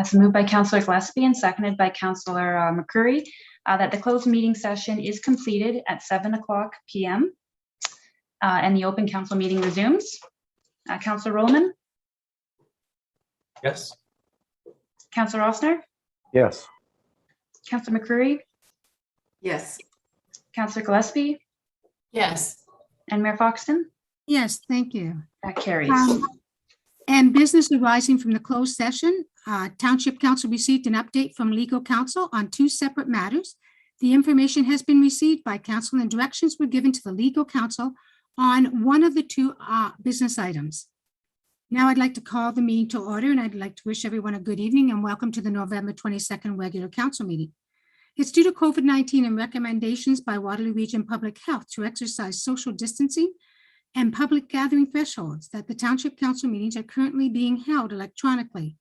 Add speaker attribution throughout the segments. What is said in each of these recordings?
Speaker 1: So moved by Councillor Gillespie and seconded by Councillor McCurry that the closed meeting session is completed at 7:00 p.m. And the open council meeting resumes. Councillor Roman?
Speaker 2: Yes.
Speaker 1: Councillor Rossner?
Speaker 3: Yes.
Speaker 1: Councillor McCurry?
Speaker 4: Yes.
Speaker 1: Councillor Gillespie?
Speaker 4: Yes.
Speaker 1: And Mayor Foxton?
Speaker 5: Yes, thank you.
Speaker 1: That carries.
Speaker 5: And business arising from the closed session, Township Council received an update from legal counsel on 2 separate matters. The information has been received by council and directions were given to the legal counsel on one of the 2 business items. Now I'd like to call the meeting to order, and I'd like to wish everyone a good evening and welcome to the November 22nd regular council meeting. It's due to COVID-19 and recommendations by Waterloo Region Public Health to exercise social distancing and public gathering thresholds that the Township Council meetings are currently being held electronically.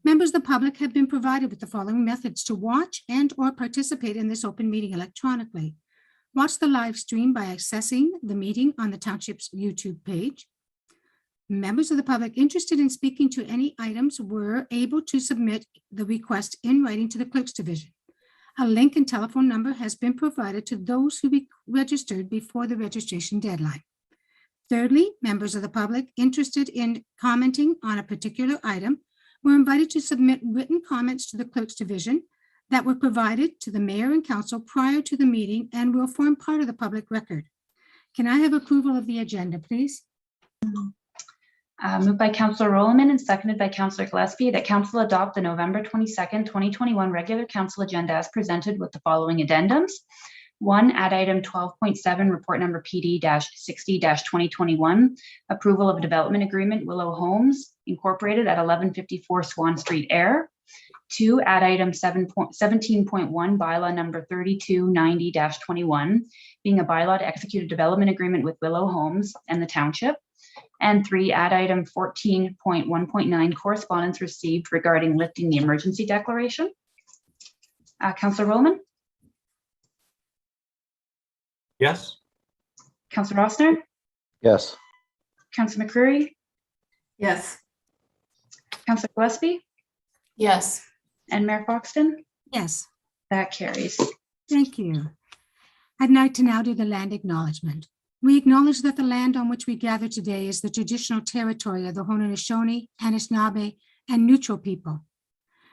Speaker 5: Members of the public have been provided with the following methods to watch and or participate in this open meeting electronically. Watch the live stream by accessing the meeting on the Township's YouTube page. Members of the public interested in speaking to any items were able to submit the request in writing to the Clerk's Division. A link and telephone number has been provided to those who registered before the registration deadline. Thirdly, members of the public interested in commenting on a particular item were invited to submit written comments to the Clerk's Division that were provided to the Mayor and Council prior to the meeting and will form part of the public record. Can I have approval of the agenda, please?
Speaker 1: Moved by Councillor Roman and seconded by Councillor Gillespie that Council adopt the November 22nd, 2021 regular Council agenda as presented with the following addendums. 1, add item 12.7, report number PD-60-2021, approval of a development agreement, Willow Homes Incorporated at 1154 Swan Street, Air. 2, add item 17.1, bylaw number 3290-21, being a bylaw to execute a development agreement with Willow Homes and the Township. And 3, add item 14.1.9, correspondence received regarding lifting the emergency declaration. Councillor Roman?
Speaker 2: Yes.
Speaker 1: Councillor Rossner?
Speaker 3: Yes.
Speaker 1: Councillor McCurry?
Speaker 4: Yes.
Speaker 1: Councillor Gillespie?
Speaker 4: Yes.
Speaker 1: And Mayor Foxton?
Speaker 5: Yes,
Speaker 1: That carries.
Speaker 5: thank you. I'd like to now do the land acknowledgement. We acknowledge that the land on which we gather today is the traditional territory of the Haudenosaunee, Anishinaabe, and Neutral people.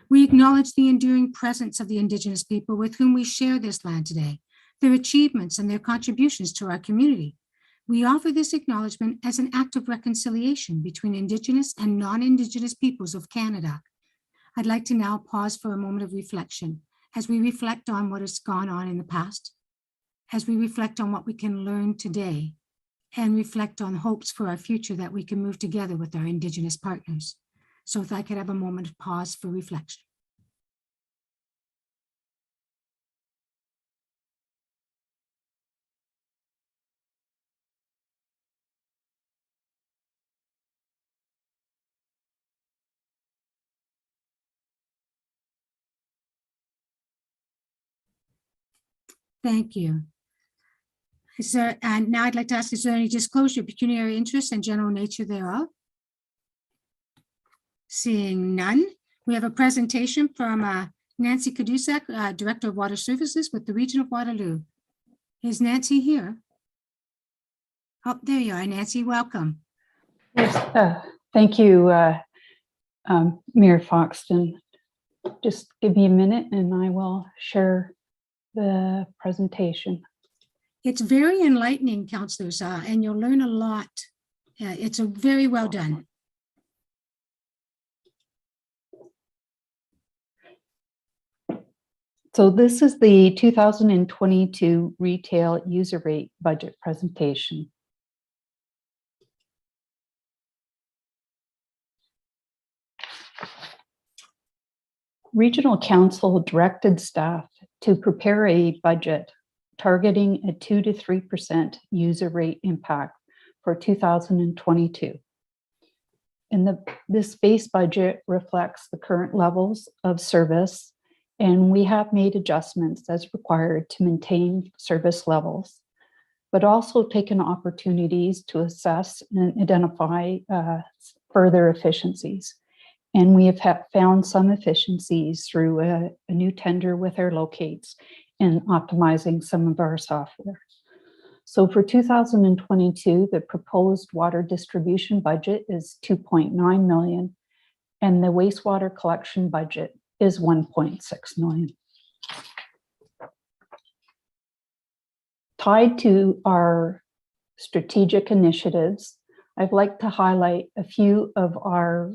Speaker 5: We acknowledge the enduring presence of the Indigenous people with whom we share this land today, their achievements and their contributions to our community. We offer this acknowledgement as an act of reconciliation between Indigenous and non-Indigenous peoples of Canada. I'd like to now pause for a moment of reflection as we reflect on what has gone on in the past, as we reflect on what we can learn today, and reflect on hopes for our future that we can move together with our Indigenous partners. So if I could have a moment of pause for reflection. Thank you. And now I'd like to ask, is there any disclosure of pecuniary interest and general nature thereof? Seeing none, we have a presentation from Nancy Cadusac, Director of Water Services with the Region of Waterloo. Is Nancy here? Oh, there you are, Nancy, welcome.
Speaker 6: Yes, thank you, Mayor Foxton. Just give me a minute and I will share the presentation.
Speaker 5: It's very enlightening, councillors, and you'll learn a lot. It's a very well done.
Speaker 6: So this is the 2022 retail user rate budget presentation. Regional Council directed staff to prepare a budget targeting a 2 to 3% user rate impact for 2022. And this base budget reflects the current levels of service, and we have made adjustments as required to maintain service levels. but also taken opportunities to assess and identify further efficiencies. And we have found some efficiencies through a new tender with our locates and optimizing some of our software. So for 2022, the proposed water distribution budget is 2.9 million, and the wastewater collection budget is 1.6 million. Tied to our strategic initiatives, I'd like to highlight a few of our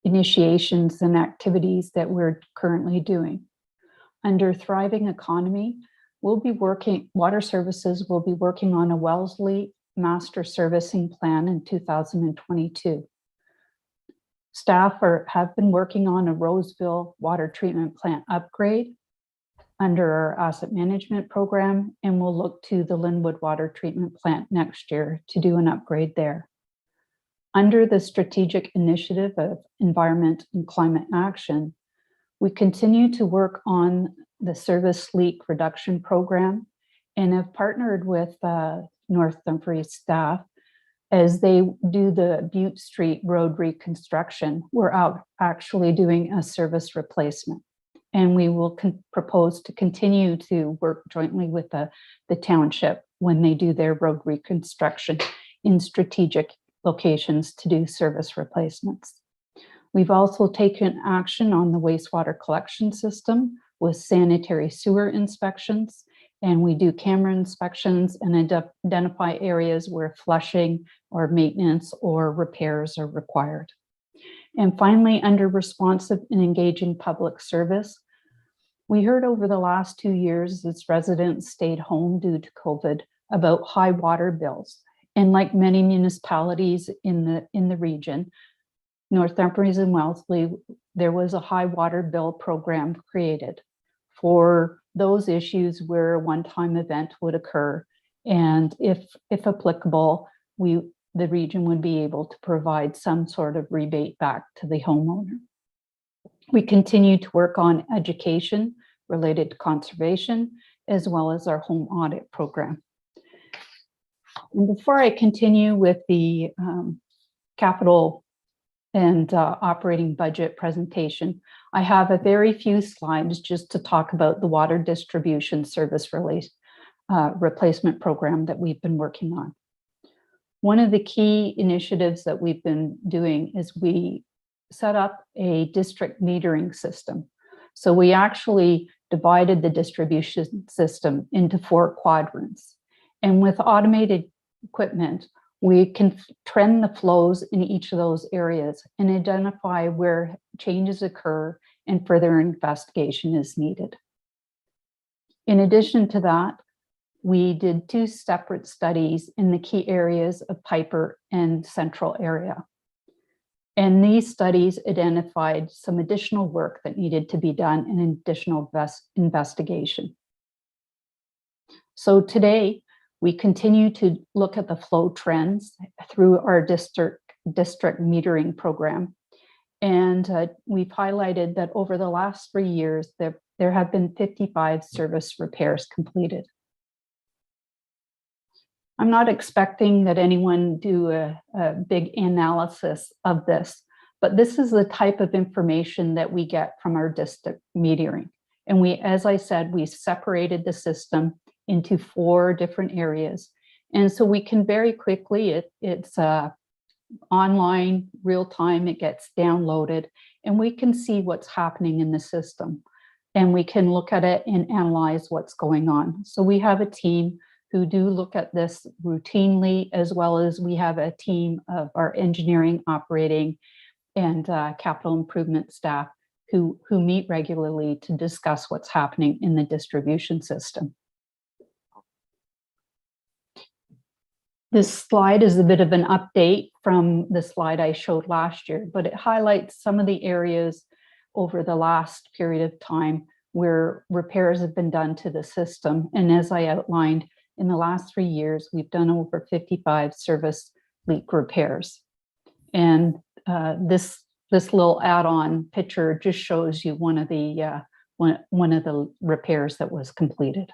Speaker 6: initiations and activities that we're currently doing. Under Thriving Economy, Water Services will be working on a Wellesley Master Servicing Plan in 2022. Staff have been working on a Roseville Water Treatment Plant upgrade under our asset management program, and we'll look to the Linwood Water Treatment Plant next year to do an upgrade there. Under the Strategic Initiative of Environment and Climate Action, we continue to work on the Service Leak Reduction Program and have partnered with North Dumfries staff as they do the Butte Street Road reconstruction. We're out actually doing a service replacement, and we will propose to continue to work jointly with the township when they do their road reconstruction in strategic locations to do service replacements. We've also taken action on the wastewater collection system with sanitary sewer inspections, and we do camera inspections and identify areas where flushing or maintenance or repairs are required. And finally, under responsive and engaging public service, we heard over the last 2 years as residents stayed home due to COVID about high water bills. And like many municipalities in the region, North Dumfries and Wellesley, there was a high water bill program created for those issues where a one-time event would occur. And if applicable, the region would be able to provide some sort of rebate back to the homeowner. We continue to work on education related to conservation, as well as our home audit program. And before I continue with the capital and operating budget presentation, I have a very few slides just to talk about the water distribution service replacement program that we've been working on. One of the key initiatives that we've been doing is we set up a district metering system. So we actually divided the distribution system into 4 quadrants. And with automated equipment, we can trend the flows in each of those areas and identify where changes occur and further investigation is needed. In addition to that, we did 2 separate studies in the key areas of Piper and Central area. And these studies identified some additional work that needed to be done and additional investigation. So today, we continue to look at the flow trends through our district metering program. And we've highlighted that over the last 3 years, there have been 55 service repairs completed. I'm not expecting that anyone do a big analysis of this, but this is the type of information that we get from our district metering. And as I said, we separated the system into 4 different areas. And so we can very quickly, it's online, real time, it gets downloaded, and we can see what's happening in the system. And we can look at it and analyze what's going on. So we have a team who do look at this routinely, as well as we have a team of our engineering, operating, and capital improvement staff who meet regularly to discuss what's happening in the distribution system. This slide is a bit of an update from the slide I showed last year, but it highlights some of the areas over the last period of time where repairs have been done to the system. And as I outlined, in the last 3 years, we've done over 55 service leak repairs. And this little add-on picture just shows you one of the repairs that was completed.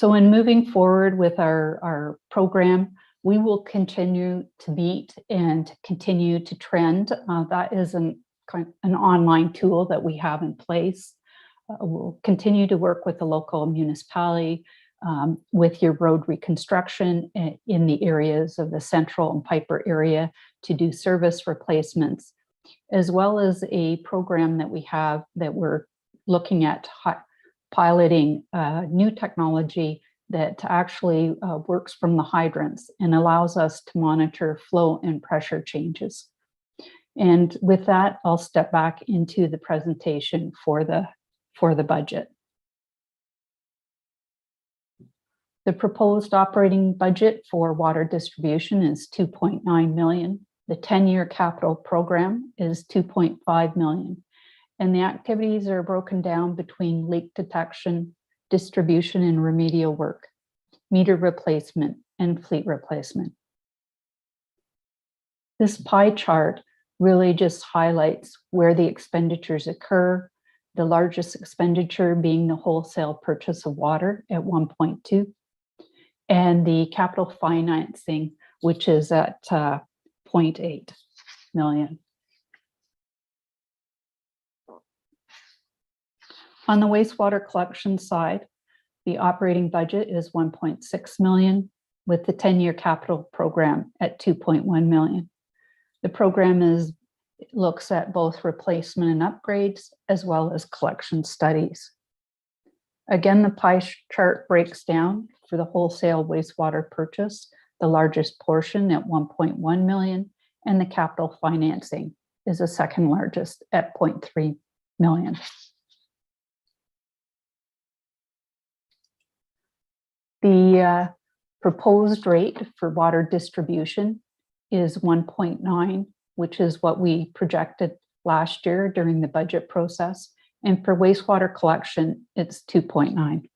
Speaker 6: So in moving forward with our program, we will continue to meet and continue to trend. That is an online tool that we have in place. We'll continue to work with the local municipality with your road reconstruction in the areas of the Central and Piper area to do service replacements, as well as a program that we have that we're looking at piloting new technology that actually works from the hydrants and allows us to monitor flow and pressure changes. And with that, I'll step back into the presentation for the budget. The proposed operating budget for water distribution is 2.9 million. The 10-year capital program is 2.5 million. And the activities are broken down between leak detection, distribution and remedial work, meter replacement, and fleet replacement. This pie chart really just highlights where the expenditures occur, the largest expenditure being the wholesale purchase of water at 1.2, and the capital financing, which is at 0.8 million. On the wastewater collection side, the operating budget is 1.6 million, with the 10-year capital program at 2.1 million. The program looks at both replacement and upgrades, as well as collection studies. Again, the pie chart breaks down for the wholesale wastewater purchase, the largest portion at 1.1 million, and the capital financing is the second largest at 0.3 million. The proposed rate for water distribution is 1.9, which is what we projected last year during the budget process. And for wastewater collection, it's 2.9.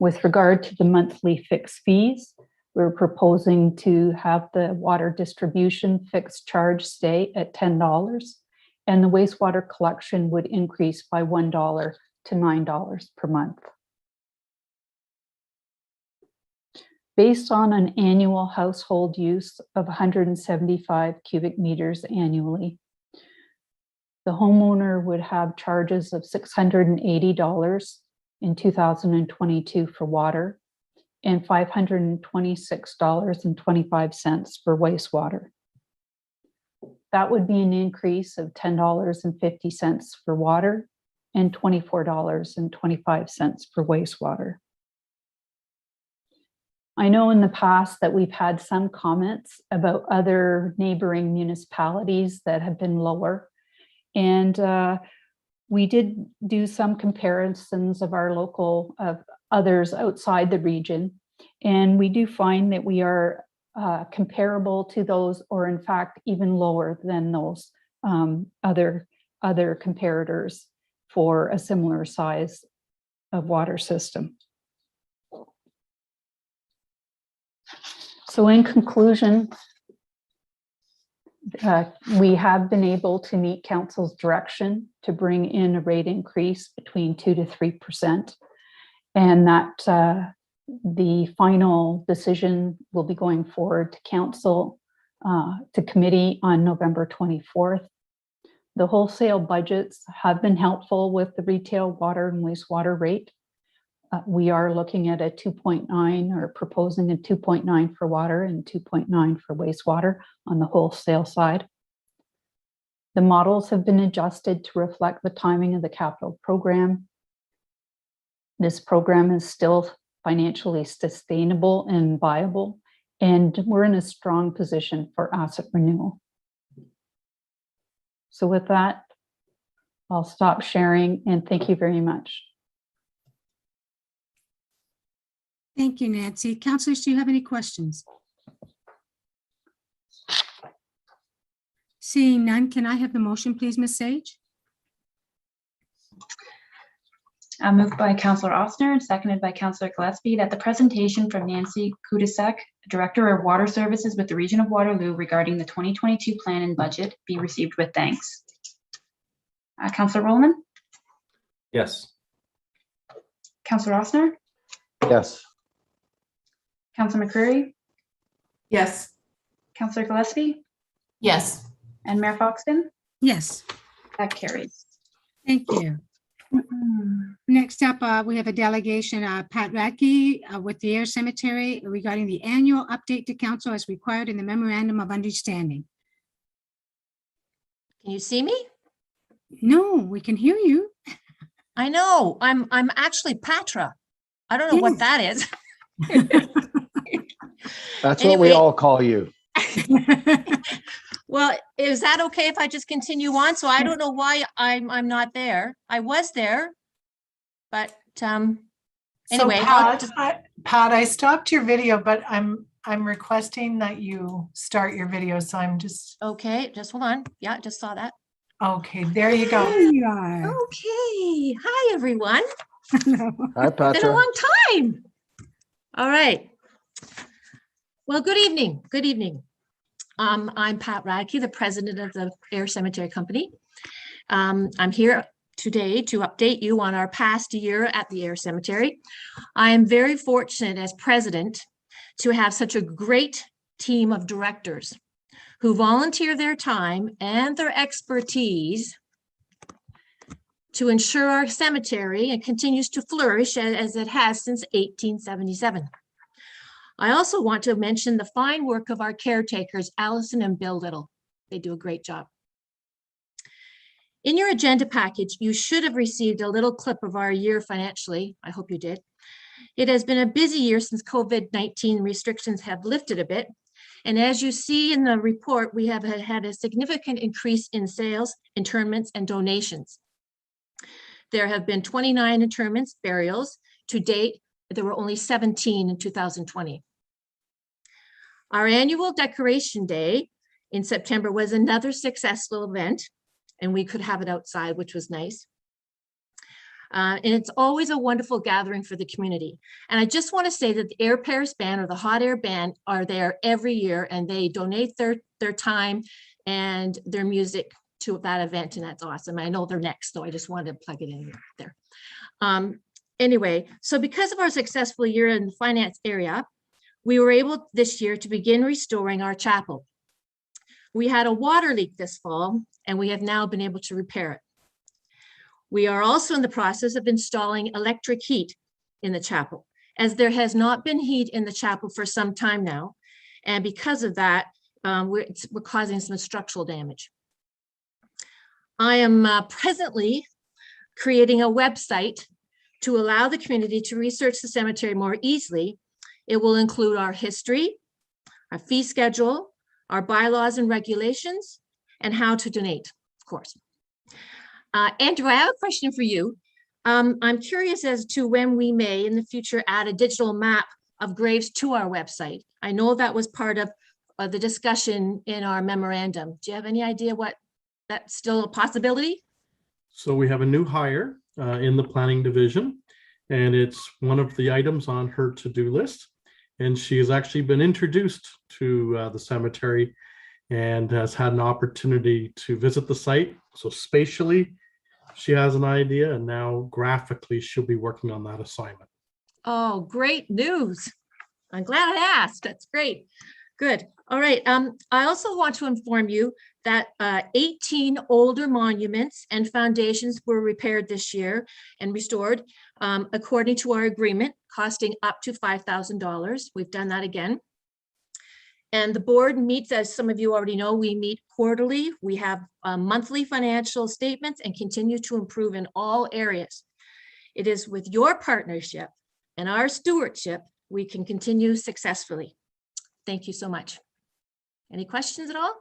Speaker 6: With regard to the monthly fixed fees, we're proposing to have the water distribution fixed charge stay at $10, and the wastewater collection would increase by $1 to $9 per month. Based on an annual household use of 175 cubic meters annually, the homeowner would have charges of $680 in 2022 for water and $526.25 for wastewater. That would be an increase of $10.50 for water and $24.25 for wastewater. I know in the past that we've had some comments about other neighboring municipalities that have been lower. And we did do some comparisons of our of others outside the region. And we do find that we are comparable to those, or in fact, even lower than those other comparators for a similar size of water system. So in conclusion, we have been able to meet council's direction to bring in a rate increase between 2 to 3%, and that the final decision will be going forward to council, to committee on November 24th. The wholesale budgets have been helpful with the retail water and wastewater rate. We are looking at a 2.9 or proposing a 2.9 for water and 2.9 for wastewater on the wholesale side. The models have been adjusted to reflect the timing of the capital program. This program is still financially sustainable and viable, and we're in a strong position for asset renewal. So with that, I'll stop sharing and thank you very much.
Speaker 5: Thank you, Nancy. Councilors, do you have any questions? Seeing none, can I have the motion, please, Ms. Sage?
Speaker 1: Moved by Councillor Ossner and seconded by Councillor Gillespie that the presentation from Nancy Kudasek, Director of Water Services with the Region of Waterloo regarding the 2022 plan and budget be received with thanks. Councillor Rollman?
Speaker 2: Yes.
Speaker 1: Counselor Rossner,
Speaker 2: Yes.
Speaker 1: Counselor McCreary,
Speaker 4: Yes.
Speaker 1: Counselor Gillespie,
Speaker 4: Yes.
Speaker 1: and Mayor Foxton.
Speaker 5: Yes,
Speaker 1: That carries.
Speaker 5: thank you. Next up, we have a delegation, Pat Radke with the Air Cemetery regarding the annual update to council as required in the memorandum of understanding.
Speaker 3: Can you see me?
Speaker 5: No, we can hear you.
Speaker 3: I know, I'm actually Patra. I don't know what that is.
Speaker 2: That's what we
Speaker 3: Anyway.
Speaker 2: all call you.
Speaker 3: Well, is that okay if I just continue on? So I don't know why I'm not there. I was there, but anyway, I'll just-
Speaker 7: Pat, I stopped your video, but I'm requesting that you start your video. So I'm just,
Speaker 3: okay, just hold on. Yeah, just saw that.
Speaker 7: okay, there you go.
Speaker 5: There you are.
Speaker 3: Okay, hi everyone.
Speaker 2: Hi,
Speaker 3: Been a
Speaker 2: Patra.
Speaker 3: long time. All right. Well, good evening. Good evening. I'm Pat Radke, the president of the Air Cemetery Company. I'm here today to update you on our past year at the Air Cemetery. I am very fortunate as president to have such a great team of directors who volunteer their time and their expertise to ensure our cemetery continues to flourish as it has since 1877. I also want to mention the fine work of our caretakers, Allison and Bill Little. They do a great job. In your agenda package, you should have received a little clip of our year financially. I hope you did. It has been a busy year since COVID-19 restrictions have lifted a bit. And as you see in the report, we have had a significant increase in sales, interments, and donations. There have been 29 interments, burials. To date, there were only 17 in 2020. Our annual decoration day in September was another successful event, and we could have it outside, which was nice. And it's always a wonderful gathering for the community. And I just want to say that the Air Paris Band or the Hot Air Band are there every year, and they donate their time and their music to that event, and that's awesome. I know they're next, so I just wanted to plug it in there. Anyway, so because of our successful year in the finance area, we were able this year to begin restoring our chapel. We had a water leak this fall, and we have now been able to repair it. We are also in the process of installing electric heat in the chapel, as there has not been heat in the chapel for some time now. And because of that, we're causing some structural damage. I am presently creating a website to allow the community to research the cemetery more easily. It will include our history, our fee schedule, our bylaws and regulations, and how to donate, of course. Andrew, I have a question for you. I'm curious as to when we may in the future add a digital map of graves to our website. I know that was part of the discussion in our memorandum. Do you have any idea what that's still a possibility?
Speaker 8: So we have a new hire in the planning division, and it's one of the items on her to-do list. And she has actually been introduced to the cemetery and has had an opportunity to visit the site. So spatially, she has an idea, and now graphically, she'll be working on that assignment.
Speaker 3: Oh, great news. I'm glad I asked. That's great. Good. All right. I also want to inform you that 18 older monuments and foundations were repaired this year and restored according to our agreement, costing up to $5,000. We've done that again. And the board meets, as some of you already know, we meet quarterly. We have monthly financial statements and continue to improve in all areas. It is with your partnership and our stewardship, we can continue successfully. Thank you so much. Any questions at all?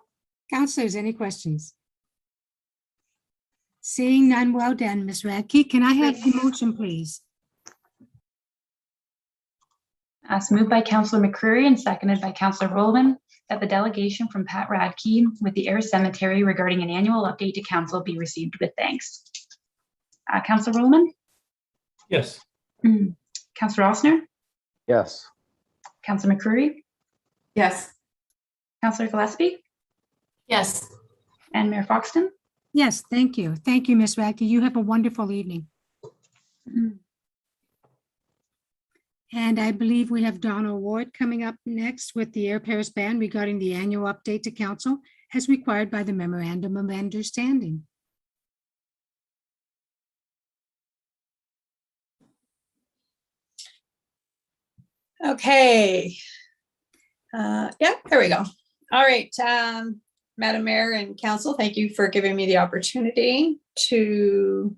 Speaker 5: Counselors, any questions? Seeing none, well done, Ms. Radke. Can I have the motion, please?
Speaker 1: So moved by Counselor McCreary and seconded by Counselor Rowland that the delegation from Pat Radke with the Air Cemetery regarding an annual update to council be received with thanks. Counselor Rowland,
Speaker 8: Yes.
Speaker 1: Counselor Rossner,
Speaker 2: Yes.
Speaker 1: Counselor McCreary,
Speaker 4: Yes.
Speaker 1: Counselor Gillespie,
Speaker 4: Yes.
Speaker 1: and Mayor Foxton.
Speaker 5: Yes, thank you. Thank you, Ms. Radke. You have a wonderful evening. And I believe we have Donna Ward coming up next with the Air Paris Band regarding the annual update to council as required by the Memorandum of Understanding.
Speaker 9: Okay. Yeah, there we go. All right. Madam Mayor and Council, thank you for giving me the opportunity to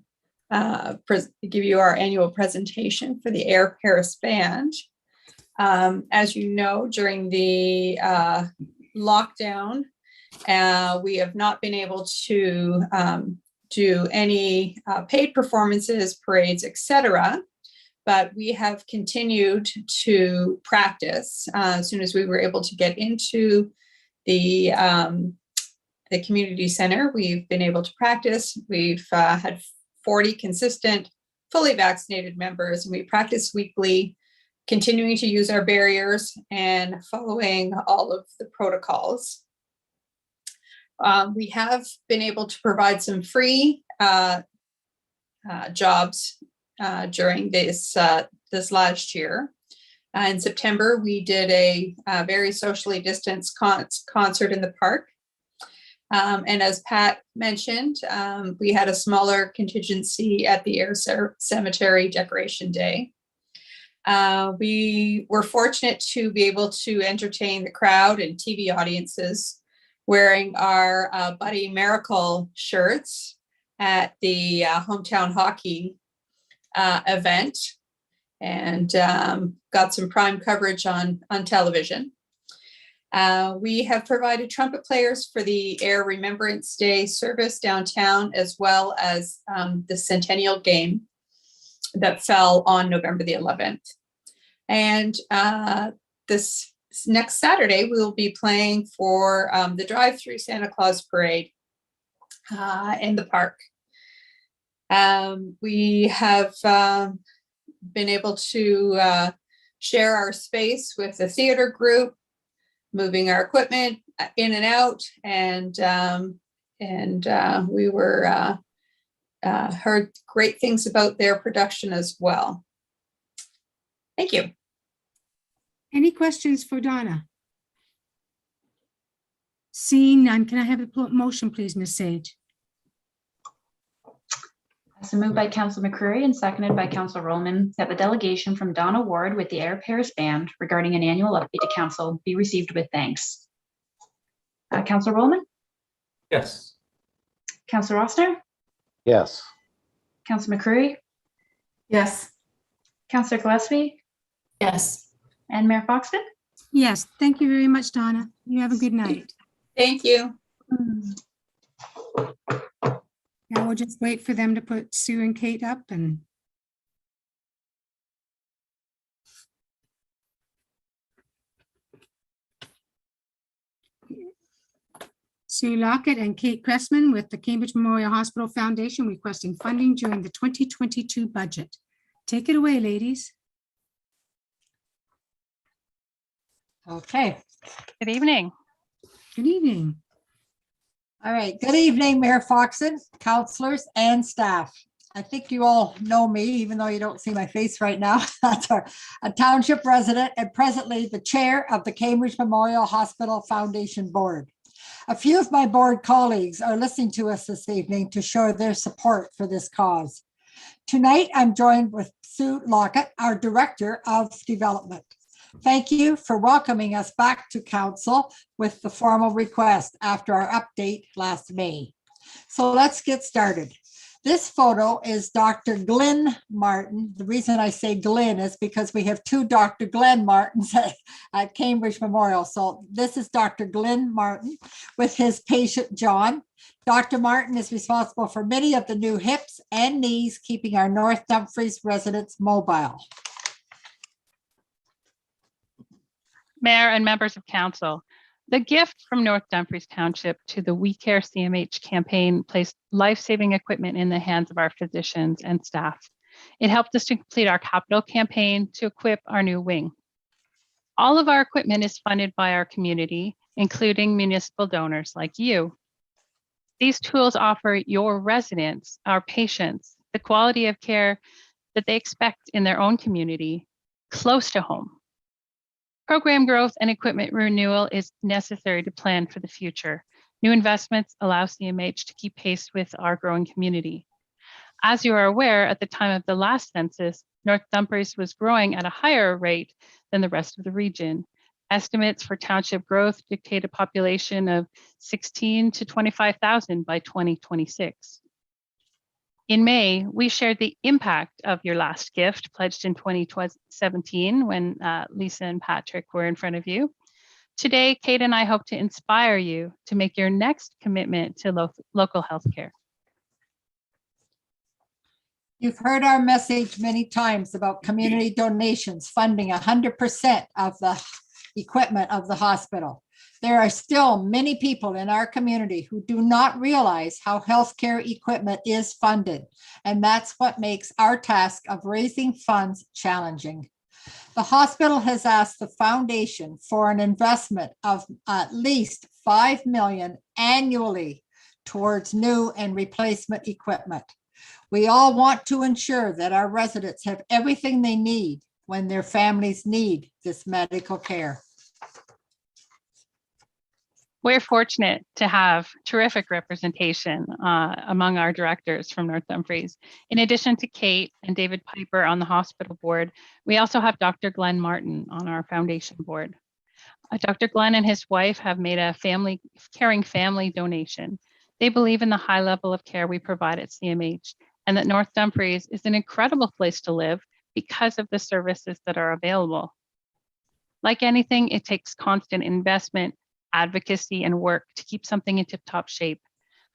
Speaker 9: give you our annual presentation for the Air Paris Band. As you know, during the lockdown, we have not been able to do any paid performances, parades, etc. But we have continued to practice as soon as we were able to get into the community center. We've been able to practice. We've had 40 consistent, fully vaccinated members, and we practice weekly, continuing to use our barriers and following all of the protocols. We have been able to provide some free jobs during this last year. In September, we did a very socially distanced concert in the park. And as Pat mentioned, we had a smaller contingency at the Air Cemetery Decoration Day. We were fortunate to be able to entertain the crowd and TV audiences wearing our Buddy Miracle shirts at the hometown hockey event, and got some prime coverage on television. We have provided trumpet players for the Air Remembrance Day service downtown, as well as the Centennial Game that fell on November the 11th. And this next Saturday, we will be playing for the drive-through Santa Claus Parade in the park. We have been able to share our space with the theater group, moving our equipment in and out, and we were heard great things about their production as well. Thank you.
Speaker 5: Any questions for Donna? Seeing none, can I have a motion, please, Ms. Sage?
Speaker 1: So moved by Council McCreary and seconded by Council Roman that the delegation from Donna Ward with the Air Paris Band regarding an annual update to council be received with thanks. Council Roman,
Speaker 8: Yes.
Speaker 1: Council Rossner,
Speaker 2: Yes.
Speaker 1: Council McCreary,
Speaker 4: Yes.
Speaker 1: Councillor Gillespie,
Speaker 4: Yes.
Speaker 1: and Mayor Foxton.
Speaker 5: Yes, thank you very much, Donna. You have a good night.
Speaker 9: Thank you.
Speaker 5: Now we'll just wait for them to put Sue and Kate up and. Sue Lockett and Kate Cressman with the Cambridge Memorial Hospital Foundation requesting funding during the 2022 budget. Take it away, ladies.
Speaker 10: Okay,
Speaker 11: Good evening.
Speaker 5: Good evening.
Speaker 10: all right. Good evening, Mayor Foxton, councilors and staff. I think you all know me, even though you don't see my face right now. That's a township resident and presently the chair of the Cambridge Memorial Hospital Foundation Board. A few of my board colleagues are listening to us this evening to show their support for this cause. Tonight, I'm joined with Sue Lockett, our Director of Development. Thank you for welcoming us back to council with the formal request after our update last May. So let's get started. This photo is Dr. Glenn Martin. The reason I say Glenn is because we have two Dr. Glenn Martins at Cambridge Memorial. So this is Dr. Glenn Martin with his patient, John. Dr. Martin is responsible for many of the new hips and knees, keeping our North Dumfries residents mobile.
Speaker 11: Mayor and members of council, the gift from North Dumfries Township to the We Care CMH campaign placed life-saving equipment in the hands of our physicians and staff. It helped us to complete our capital campaign to equip our new wing. All of our equipment is funded by our community, including municipal donors like you. These tools offer your residents, our patients, the quality of care that they expect in their own community close to home. Program growth and equipment renewal is necessary to plan for the future. New investments allow CMH to keep pace with our growing community. As you are aware, at the time of the last census, North Dumfries was growing at a higher rate than the rest of the region. Estimates for township growth dictate a population of 16 to 25,000 by 2026. In May, we shared the impact of your last gift, pledged in 2017 when Lisa and Patrick were in front of you. Today, Kate and I hope to inspire you to make your next commitment to local healthcare.
Speaker 10: You've heard our message many times about community donations funding 100% of the equipment of the hospital. There are still many people in our community who do not realize how healthcare equipment is funded, and that's what makes our task of raising funds challenging. The hospital has asked the foundation for an investment of at least $5 million annually towards new and replacement equipment. We all want to ensure that our residents have everything they need when their families need this medical care.
Speaker 11: We're fortunate to have terrific representation among our directors from North Dumfries. In addition to Kate and David Piper on the hospital board, we also have Dr. Glenn Martin on our foundation board. Dr. Glenn and his wife have made a caring family donation. They believe in the high level of care we provide at CMH and that North Dumfries is an incredible place to live because of the services that are available. Like anything, it takes constant investment, advocacy, and work to keep something in tip-top shape.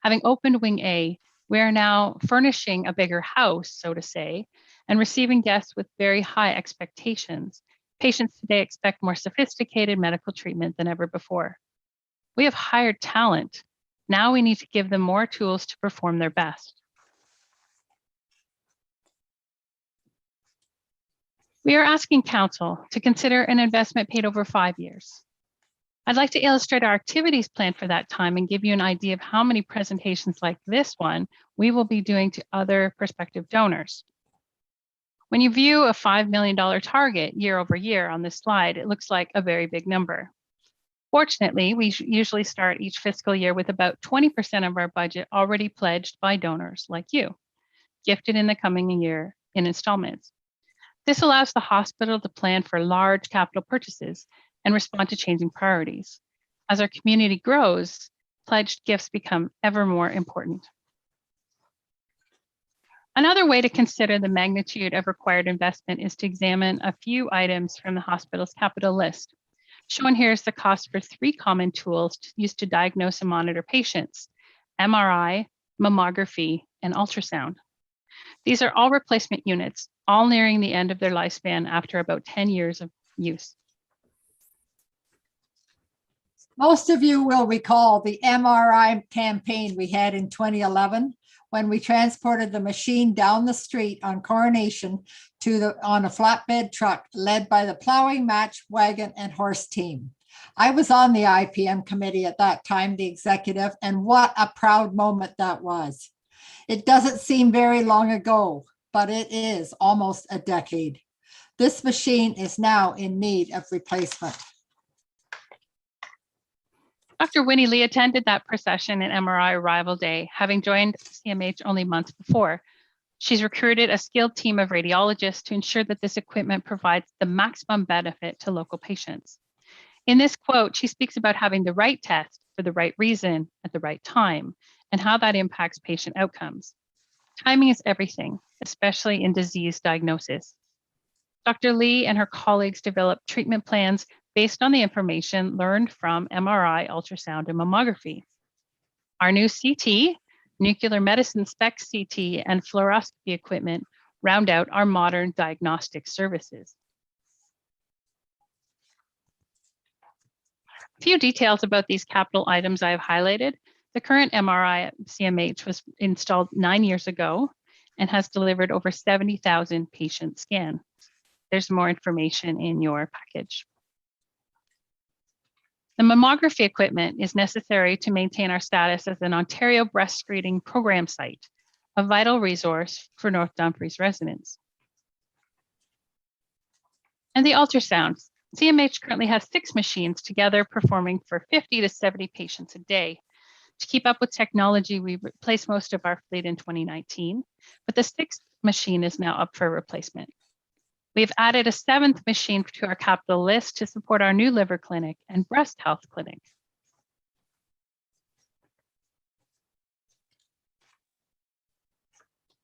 Speaker 11: Having opened Wing A, we are now furnishing a bigger house, so to say, and receiving guests with very high expectations. Patients today expect more sophisticated medical treatment than ever before. We have hired talent. Now we need to give them more tools to perform their best. We are asking Council to consider an investment paid over 5 years. I'd like to illustrate our activities plan for that time and give you an idea of how many presentations like this one we will be doing to other prospective donors. When you view a $5 million target year over year on this slide, it looks like a very big number. Fortunately, we usually start each fiscal year with about 20% of our budget already pledged by donors like you, gifted in the coming year in installments. This allows the hospital to plan for large capital purchases and respond to changing priorities. As our community grows, pledged gifts become ever more important. Another way to consider the magnitude of required investment is to examine a few items from the hospital's capital list. Shown here is the cost for 3 common tools used to diagnose and monitor patients: MRI, mammography, and ultrasound. These are all replacement units, all nearing the end of their lifespan after about 10 years of use.
Speaker 10: Most of you will recall the MRI campaign we had in 2011 when we transported the machine down the street on Coronation on a flatbed truck led by the plowing, match, wagon, and horse team. I was on the IPM committee at that time, the executive, and what a proud moment that was. It doesn't seem very long ago, but it is almost a decade. This machine is now in need of replacement.
Speaker 11: Dr. Winnie Lee attended that procession at MRI Arrival Day, having joined CMH only months before. She's recruited a skilled team of radiologists to ensure that this equipment provides the maximum benefit to local patients. In this quote, she speaks about having the right test for the right reason at the right time and how that impacts patient outcomes. Timing is everything, especially in disease diagnosis. Dr. Lee and her colleagues developed treatment plans based on the information learned from MRI, ultrasound, and mammography. Our new CT, nuclear medicine spec CT, and fluoroscopy equipment round out our modern diagnostic services. A few details about these capital items I have highlighted. The current MRI at CMH was installed 9 years ago and has delivered over 70,000 patient scans. There's more information in your package. The mammography equipment is necessary to maintain our status as an Ontario breast screening program site, a vital resource for North Dumfries residents. And the ultrasounds. CMH currently has 6 machines together performing for 50 to 70 patients a day. To keep up with technology, we replaced most of our fleet in 2019, but the 6th machine is now up for replacement. We've added a 7th machine to our capital list to support our new liver clinic and breast health clinic.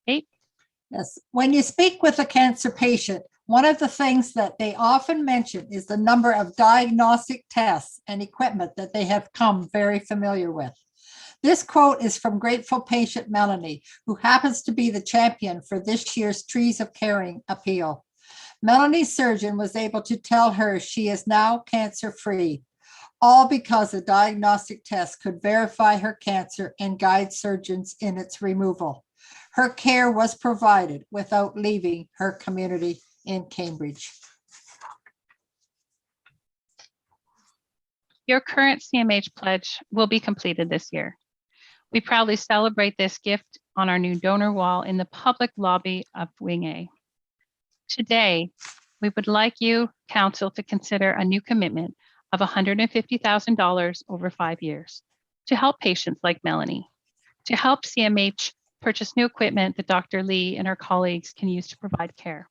Speaker 11: Kate?
Speaker 10: Yes, when you speak with a cancer patient, one of the things that they often mention is the number of diagnostic tests and equipment that they have come very familiar with. This quote is from grateful patient Melanie, who happens to be the champion for this year's Trees of Caring appeal. Melanie's surgeon was able to tell her she is now cancer-free, all because a diagnostic test could verify her cancer and guide surgeons in its removal. Her care was provided without leaving her community in Cambridge.
Speaker 11: Your current CMH pledge will be completed this year. We proudly celebrate this gift on our new donor wall in the public lobby of Wing A. Today, we would like you, Council, to consider a new commitment of $150,000 over 5 years to help patients like Melanie, to help CMH purchase new equipment that Dr. Lee and her colleagues can use to provide care.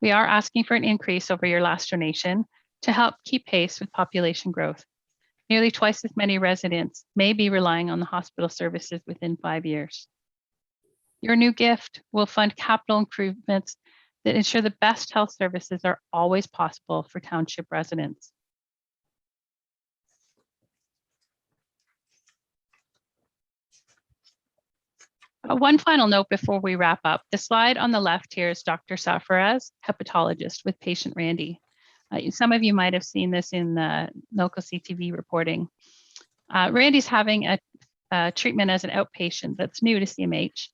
Speaker 11: We are asking for an increase over your last donation to help keep pace with population growth. Nearly twice as many residents may be relying on the hospital services within 5 years. Your new gift will fund capital improvements that ensure the best health services are always possible for township residents. One final note before we wrap up. The slide on the left here is Dr. Safaraz, hepatologist with patient Randy. Some of you might have seen this in the local CTV reporting. Randy's having a treatment as an outpatient that's new to CMH.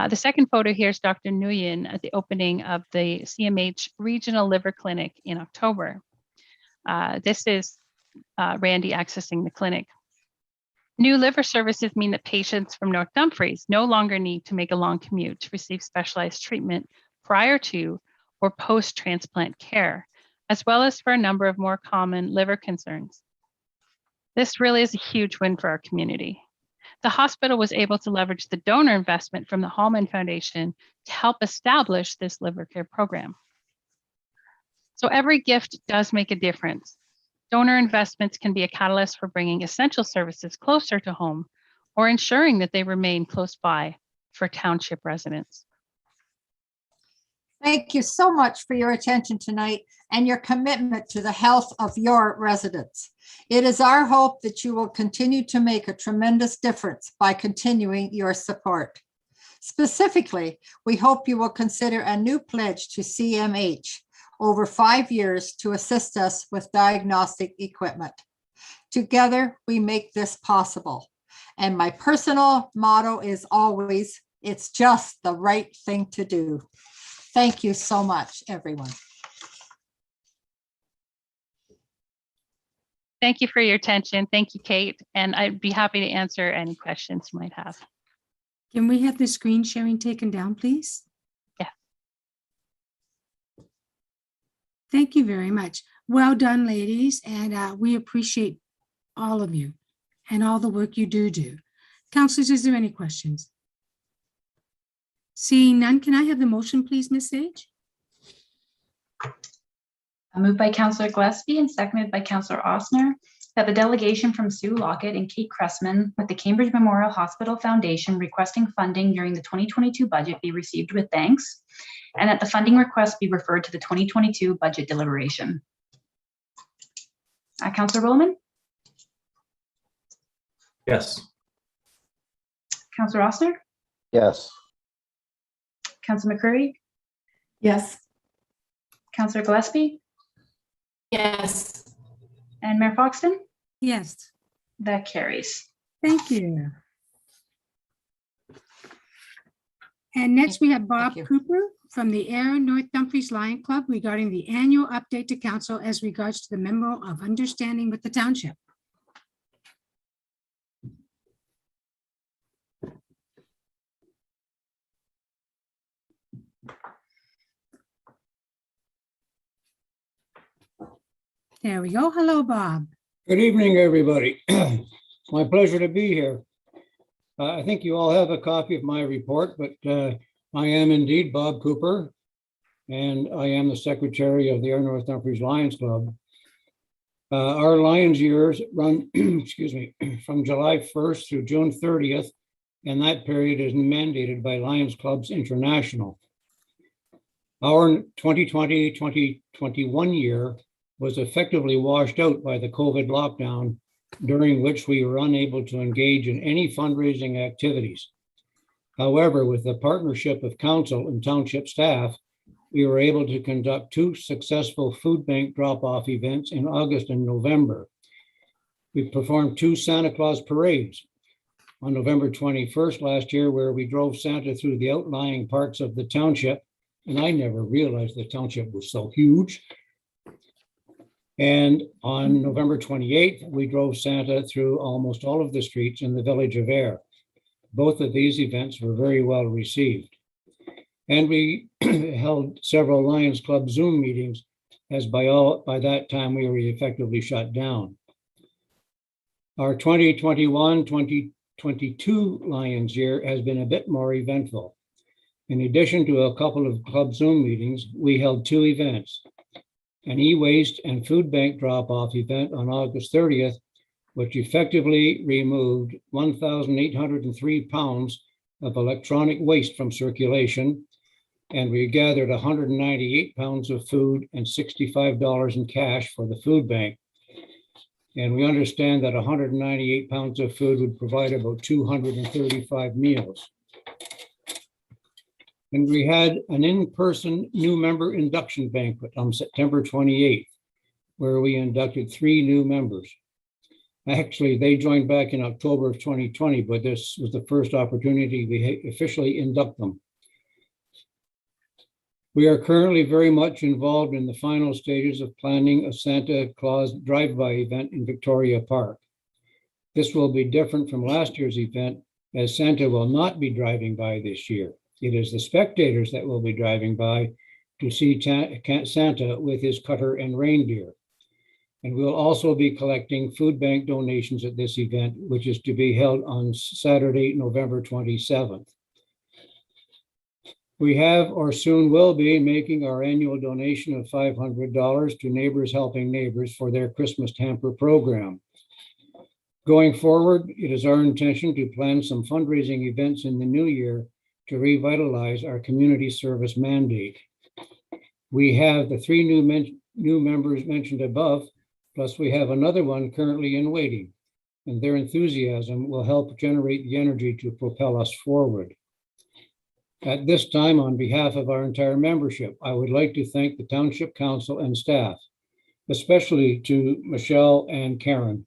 Speaker 11: The second photo here is Dr. Nguyen at the opening of the CMH Regional Liver Clinic in October. This is Randy accessing the clinic. New liver services mean that patients from North Dumfries no longer need to make a long commute to receive specialized treatment prior to or post-transplant care, as well as for a number of more common liver concerns. This really is a huge win for our community. The hospital was able to leverage the donor investment from the Hallman Foundation to help establish this liver care program. So every gift does make a difference. Donor investments can be a catalyst for bringing essential services closer to home or ensuring that they remain close by for township residents.
Speaker 10: Thank you so much for your attention tonight and your commitment to the health of your residents. It is our hope that you will continue to make a tremendous difference by continuing your support. Specifically, we hope you will consider a new pledge to CMH over 5 years to assist us with diagnostic equipment. Together, we make this possible. And my personal motto is always, it's just the right thing to do. Thank you so much, everyone.
Speaker 11: Thank you for your attention. Thank you, Kate. And I'd be happy to answer any questions you might have.
Speaker 5: Can we have the screen sharing taken down, please?
Speaker 11: Yeah.
Speaker 5: Thank you very much. Well done, ladies, and we appreciate all of you and all the work you do. Councilors, is there any questions? Seeing none, can I have the motion, please, Ms. Sage?
Speaker 1: Moved by Councillor Gillespie and seconded by Councillor Osner that the delegation from Sue Lockett and Kate Cressman with the Cambridge Memorial Hospital Foundation requesting funding during the 2022 budget be received with thanks, and that the funding request be referred to the 2022 budget deliberation. Councillor Williman?
Speaker 2: Yes.
Speaker 1: Councillor Osner?
Speaker 2: Yes.
Speaker 1: Councillor McCurry?
Speaker 4: Yes.
Speaker 1: Councillor Gillespie?
Speaker 4: Yes.
Speaker 1: And Mayor Foxton?
Speaker 5: Yes,
Speaker 1: That carries.
Speaker 5: thank you. And next we have Bob
Speaker 10: Thank you.
Speaker 5: Cooper from the Air North Dumfries Lion Club regarding the annual update to council as regards to the memo of understanding with the township. There we go. Hello, Bob.
Speaker 12: Good evening, everybody. It's my pleasure to be here. I think you all have a copy of my report, but I am indeed Bob Cooper, and I am the secretary of the Air North Dumfries Lions Club. Our Lions years run, excuse me, from July 1st through June 30th, and that period is mandated by Lions Clubs International. Our 2020-2021 year was effectively washed out by the COVID lockdown, during which we were unable to engage in any fundraising activities. However, with the partnership of council and township staff, we were able to conduct 2 successful food bank drop-off events in August and November. We performed 2 Santa Claus parades on November 21st last year, where we drove Santa through the outlying parts of the township, and I never realized the township was so huge. And on November 28th, we drove Santa through almost all of the streets in the village of Ayr. Both of these events were very well received. And we held several Lions Club Zoom meetings, as by that time we were effectively shut down. Our 2021-2022 Lions year has been a bit more eventful. In addition to a couple of club Zoom meetings, we held 2 events. An e-waste and food bank drop-off event on August 30th, which effectively removed 1,803 pounds of electronic waste from circulation, and we gathered 198 pounds of food and $65 in cash for the food bank. And we understand that 198 pounds of food would provide about 235 meals. And we had an in-person new member induction banquet on September 28th, where we inducted 3 new members. Actually, they joined back in October of 2020, but this was the first opportunity we officially induct them. We are currently very much involved in the final stages of planning a Santa Claus drive-by event in Victoria Park. This will be different from last year's event, as Santa will not be driving by this year. It is the spectators that will be driving by to see Santa with his cutter and reindeer. And we'll also be collecting food bank donations at this event, which is to be held on Saturday, November 27th. We have, or soon will be, making our annual donation of $500 to Neighbors Helping Neighbors for their Christmas hamper program. Going forward, it is our intention to plan some fundraising events in the new year to revitalize our community service mandate. We have the 3 new members mentioned above, plus we have another one currently in waiting, and their enthusiasm will help generate the energy to propel us forward. At this time, on behalf of our entire membership, I would like to thank the Township Council and staff, especially to Michelle and Karen,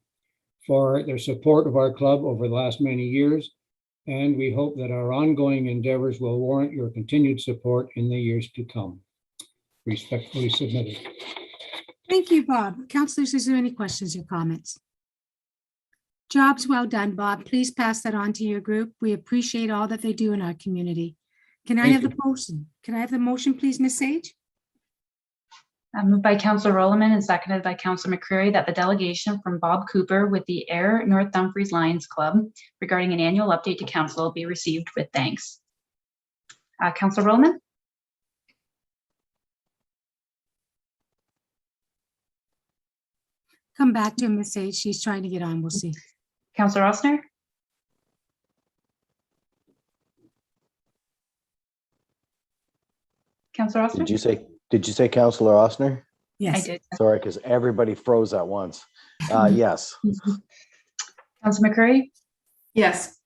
Speaker 12: for their support of our club over the last many years, and we hope that our ongoing endeavors will warrant your continued support in the years to come. Respectfully submitted.
Speaker 5: Thank you, Bob. Councilors, is there any questions or comments? Jobs well done, Bob. Please pass that on to your group. We appreciate all that they do in our community. Can I have the motion? Can I have the motion, please, Ms. Sage?
Speaker 1: Moved by Councillor Rowland and seconded by Councillor McCreary that the delegation from Bob Cooper with the Ayr North Dumfries Lions Club regarding an annual update to council be received with thanks. Councillor Rowland?
Speaker 5: Come back to Ms. Sage. She's trying to get on. We'll see.
Speaker 1: Councillor Rossner? Councillor Rossner?
Speaker 2: Did you say Councillor Osner?
Speaker 5: Yes.
Speaker 1: I did.
Speaker 2: Sorry, because everybody froze at once. Yes.
Speaker 1: Councillor McCreary?
Speaker 4: Yes.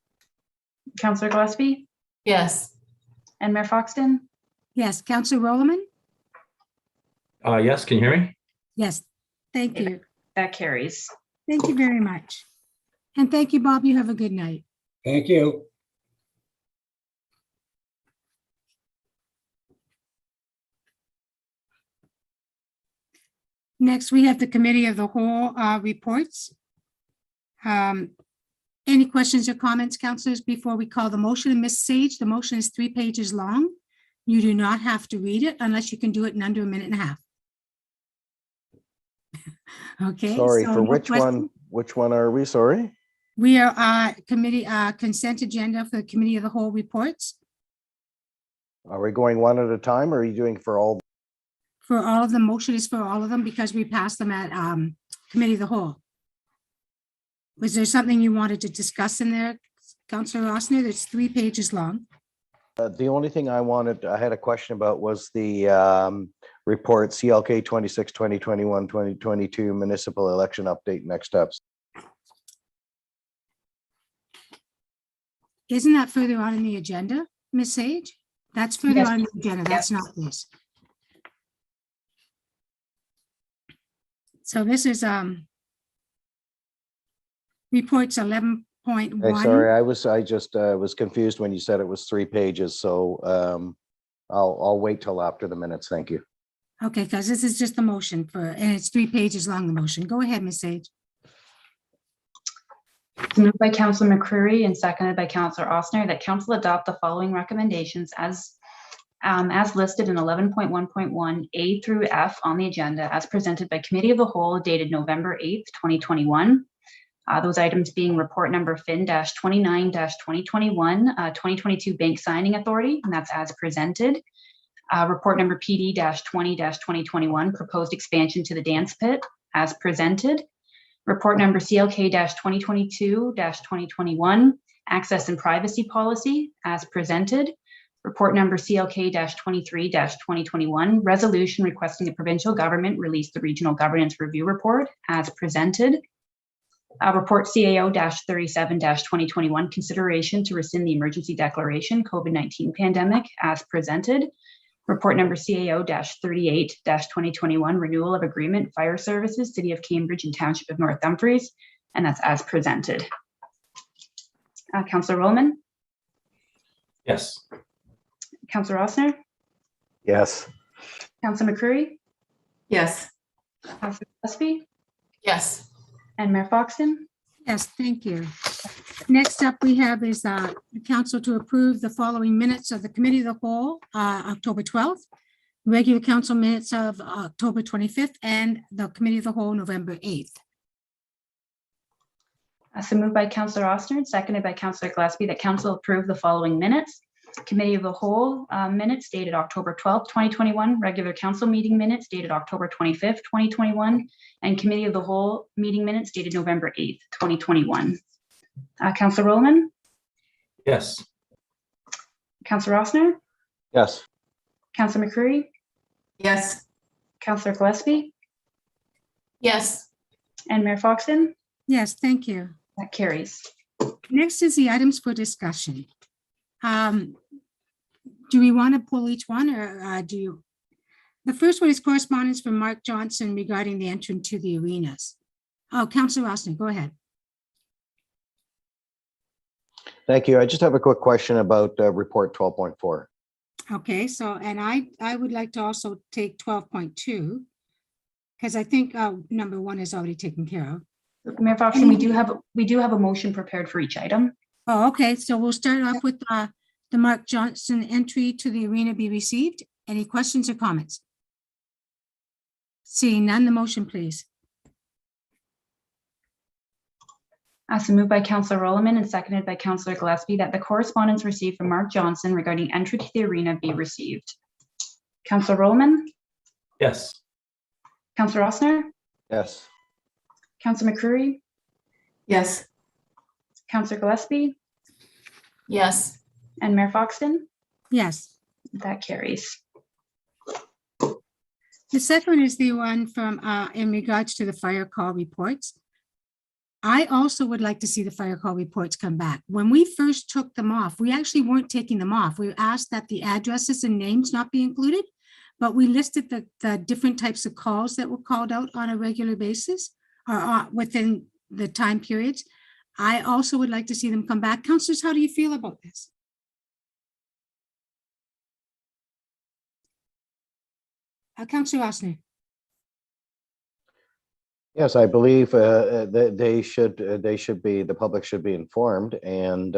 Speaker 1: Councillor Gillespie?
Speaker 4: Yes.
Speaker 1: And Mayor Foxton?
Speaker 5: Yes. Councillor Rowland?
Speaker 13: Yes, can you hear me?
Speaker 5: Yes. Thank you.
Speaker 1: That carries.
Speaker 5: Thank you very much. And thank you, Bob. You have a good night.
Speaker 12: Thank you.
Speaker 5: Next, we have the Committee of the Whole reports. Any questions or comments, councilors, before we call the motion? And Ms. Sage, the motion is 3 pages long. You do not have to read it unless you can do it in under a minute and a half. Okay.
Speaker 2: Sorry,
Speaker 5: so
Speaker 2: for
Speaker 5: no
Speaker 2: which
Speaker 5: question.
Speaker 2: which one are we? Sorry?
Speaker 5: We are committee consent agenda for the committee of the whole reports
Speaker 2: Are we going one at a time or are you doing for all?
Speaker 5: for all of them. Motion is for all of them because we passed them at committee of the whole. Was there something you wanted to discuss in there, Councillor Rossner? That's 3 pages long.
Speaker 2: The only thing I had a question about was the report CLK 26, 2021, 2022 municipal election update next steps.
Speaker 5: Isn't that further on in the agenda, Ms. Sage? That's further
Speaker 1: Yes.
Speaker 5: on in the agenda. That's not this. So this is reports 11.1.
Speaker 2: Hey, sorry, I just was confused when you said it was 3 pages. So I'll wait till after the minutes. Thank you.
Speaker 5: Okay, because this is just the motion and it's 3 pages long, the motion. Go ahead, Ms. Sage.
Speaker 1: It's moved by Councillor McCreary and seconded by Councillor Ossner that council adopt the following recommendations as listed in 11.1.1 A through F on the agenda as presented by Committee of the Whole dated November 8th, 2021. Those items being report number FIN-29-2021, 2022 Bank Signing Authority, and that's as presented. Report number PD-20-2021, proposed expansion to the dance pit, as presented. Report number CLK-2022-2021, access and privacy policy, as presented. Report number CLK-23-2021, resolution requesting the provincial government release the regional governance review report, as presented. Report CAO-37-2021, consideration to rescind the emergency declaration COVID-19 pandemic, as presented. Report number CAO-38-2021, renewal of agreement, fire services, City of Cambridge and Township of North Dumfries, and that's as presented. Councillor Rollman?
Speaker 8: Yes.
Speaker 1: Councillor Ossner?
Speaker 2: Yes.
Speaker 1: Councillor McCreary?
Speaker 4: Yes.
Speaker 1: Councillor Gillespie?
Speaker 4: Yes.
Speaker 1: And Mayor Foxton?
Speaker 5: Yes, thank you. Next up, we have is the council to approve the following minutes of the Committee of the Whole, October 12th, regular council minutes of October 25th, and the Committee of the Whole, November 8th.
Speaker 1: So moved by Councillor Ossner, seconded by Councillor Gillespie, that council approve the following minutes. Committee of the Whole minutes dated October 12th, 2021, regular council meeting minutes dated October 25th, 2021, and Committee of the Whole meeting minutes dated November 8th, 2021. Councillor Rollman?
Speaker 8: Yes.
Speaker 1: Councillor Ossner?
Speaker 2: Yes.
Speaker 1: Councillor McCreary?
Speaker 4: Yes.
Speaker 1: Councillor Gillespie?
Speaker 4: Yes.
Speaker 1: And Mayor Foxton?
Speaker 5: Yes, thank you.
Speaker 1: That carries.
Speaker 5: Next is the items for discussion. Do we want to pull each one or do you? The first one is correspondence from Mark Johnson regarding the entrance to the arenas. Oh, Councillor Rossner, go ahead.
Speaker 2: Thank you. I just have a quick question about report 12.4.
Speaker 5: Okay, so, and I would like to also take 12.2 because I think number 1 is already taken care of.
Speaker 1: Mayor Foxton, we do have a motion prepared for each item.
Speaker 5: Oh, okay, so we'll start off with the Mark Johnson entry to the arena be received. Any questions or comments? Seeing none, the motion, please.
Speaker 1: So moved by Councillor Rolleman and seconded by Councillor Gillespie that the correspondence received from Mark Johnson regarding entry to the arena be received. Councillor Rolleman?
Speaker 8: Yes.
Speaker 1: Councillor Ossner?
Speaker 2: Yes.
Speaker 1: Councillor McCreary?
Speaker 4: Yes.
Speaker 1: Councillor Gillespie?
Speaker 4: Yes.
Speaker 1: And Mayor Foxton?
Speaker 5: Yes.
Speaker 1: That carries.
Speaker 5: The second one is the one from in regards to the fire call reports. I also would like to see the fire call reports come back. When we first took them off, we actually weren't taking them off. We asked that the addresses and names not be included, but we listed the different types of calls that were called out on a regular basis or within the time periods. I also would like to see them come back. Councillors, how do you feel about this? Councillor Ossner.
Speaker 2: Yes, I believe that the public should be informed. And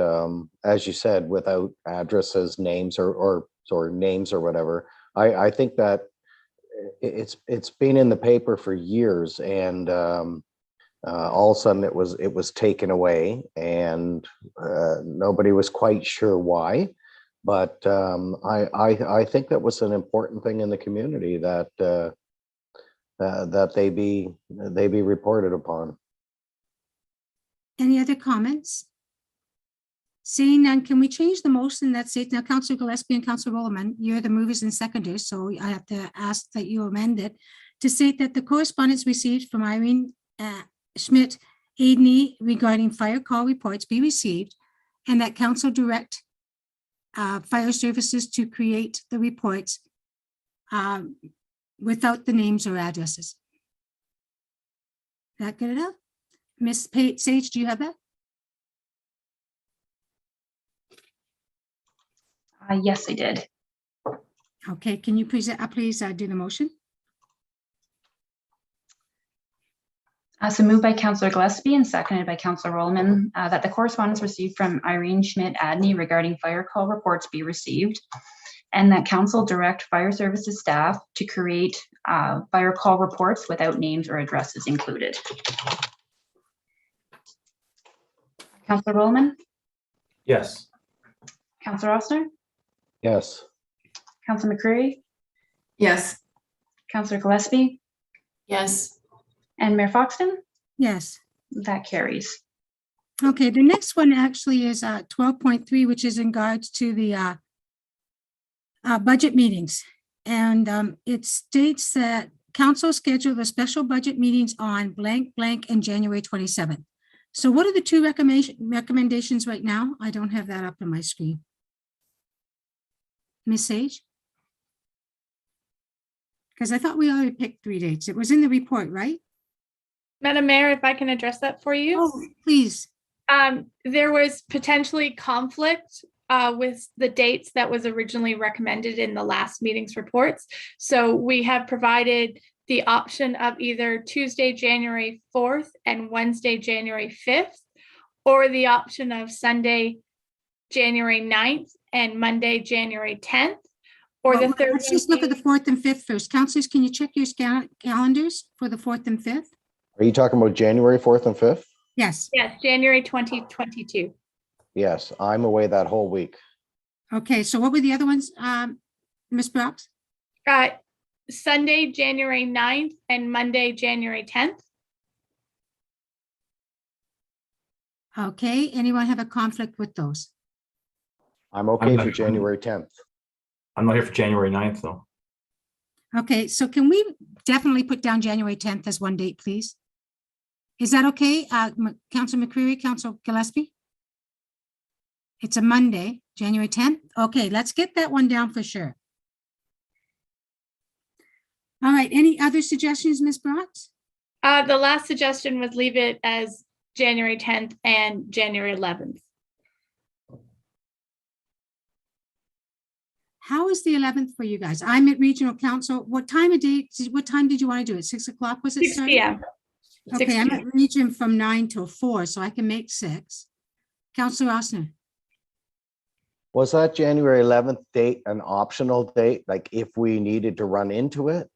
Speaker 2: as you said, without addresses, names or names or whatever, I think that it's been in the paper for years, and all of a sudden it was taken away, and nobody was quite sure why. But I think that was an important thing in the community that that they be reported upon.
Speaker 5: Any other comments? Seeing none, can we change the motion that states, now Councillor Gillespie and Councillor Rowland, you're the movers and seconders, so I have to ask that you amend it to state that the correspondence received from Irene Schmidt Aidney regarding fire call reports be received, and that council direct fire services to create the reports without the names or addresses. That good enough? Ms. Sage, do you have that?
Speaker 1: Yes, I did.
Speaker 5: Okay, can you please do the motion?
Speaker 1: So moved by Councillor Gillespie and seconded by Councillor Rollman, that the correspondence received from Irene Schmidt Adney regarding fire call reports be received, and that council direct fire services staff to create fire call reports without names or addresses included. Councillor Rollman?
Speaker 13: Yes.
Speaker 1: Councillor Ossner?
Speaker 2: Yes.
Speaker 1: Councillor McCreary?
Speaker 4: Yes.
Speaker 1: Councillor Gillespie?
Speaker 4: Yes.
Speaker 1: And Mayor Foxton?
Speaker 5: Yes.
Speaker 1: That carries.
Speaker 5: Okay, the next one actually is 12.3, which is in regards to the budget meetings. And it states that council scheduled the special budget meetings on blank, blank, and January 27th. So what are the two recommendations right now? I don't have that up on my screen. Ms. Sage? Because I thought we already picked 3 dates. It was in the report, right?
Speaker 14: Madam Mayor, if I can address that for you.
Speaker 5: Oh, please.
Speaker 14: There was potentially conflict with the dates that was originally recommended in the last meeting's reports. So we have provided the option of either Tuesday, January 4th and Wednesday, January 5th, or the option of Sunday, January 9th and Monday, January 10th, or the third.
Speaker 5: Let's just look at the 4th and 5th first. Councilors, can you check your calendars for the 4th and 5th?
Speaker 2: Are you talking about January 4th and 5th?
Speaker 5: Yes.
Speaker 14: Yes, January 2022.
Speaker 2: Yes, I'm away that whole week.
Speaker 5: Okay, so what were the other ones, Ms. Brooks?
Speaker 14: Sunday, January 9th and Monday, January 10th.
Speaker 5: Okay, anyone have a conflict with those?
Speaker 2: I'm okay for January 10th.
Speaker 13: I'm not here for January 9th, though.
Speaker 5: Okay, so can we definitely put down January 10th as one date, please? Is that okay? Councilor McCreary, Councilor Gillespie? It's a Monday, January 10th. Okay, let's get that one down for sure. All right, any other suggestions, Ms. Brooks?
Speaker 14: The last suggestion was leave it as January 10th and January 11th.
Speaker 5: How is the 11th for you guys? I'm at regional council. What time of day, what time did you want to do it? 6 o'clock was it?
Speaker 14: 6 p.m.
Speaker 5: Okay, I'm at region from 9 till 4, so I can make 6. Councilor Ossner.
Speaker 2: Was that January 11th date an optional date? Like if we needed to run into it?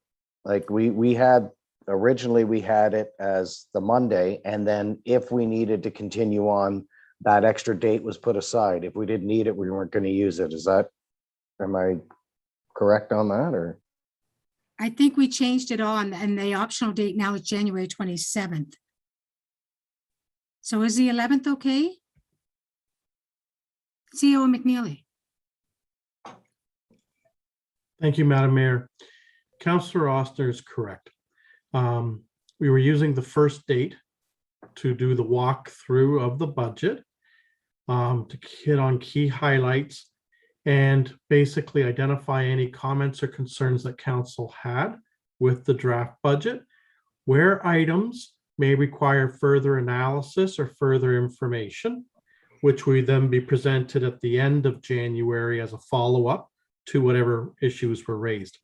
Speaker 2: Like we had, originally we had it as the Monday, and then if we needed to continue on, that extra date was put aside. If we didn't need it, we weren't going to use it. Is that, am I correct on that, or?
Speaker 5: I think we changed it all, and the optional date now is January 27th. So is the 11th okay? CEO McNeely.
Speaker 8: Thank you, Madam Mayor. Councillor Ossner is correct. We were using the first date to do the walkthrough of the budget, to hit on key highlights and basically identify any comments or concerns that council had with the draft budget, where items may require further analysis or further information, which will then be presented at the end of January as a follow-up to whatever issues were raised.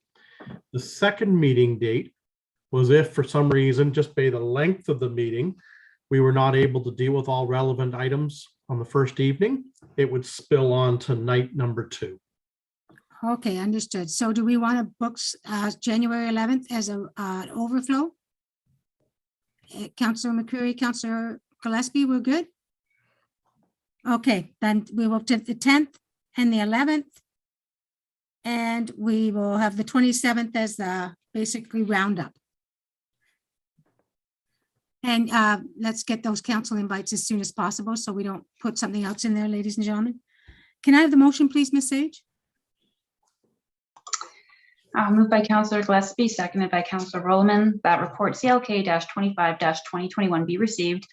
Speaker 8: The second meeting date was if for some reason, just by the length of the meeting, we were not able to deal with all relevant items on the first evening, it would spill on to night number 2.
Speaker 5: Okay, understood. So do we want to book January 11th as a overflow? Councillor McCreary, Councillor Gillespie, we're good? Okay, then we will take the 10th and the 11th. And we will have the 27th as the basically roundup. And let's get those council invites as soon as possible so we don't put something else in there, ladies and gentlemen. Can I have the motion, please, Ms. Sage?
Speaker 1: Moved by Councillor Gillespie, seconded by Councillor Roman, that report CLK-25-2021 be received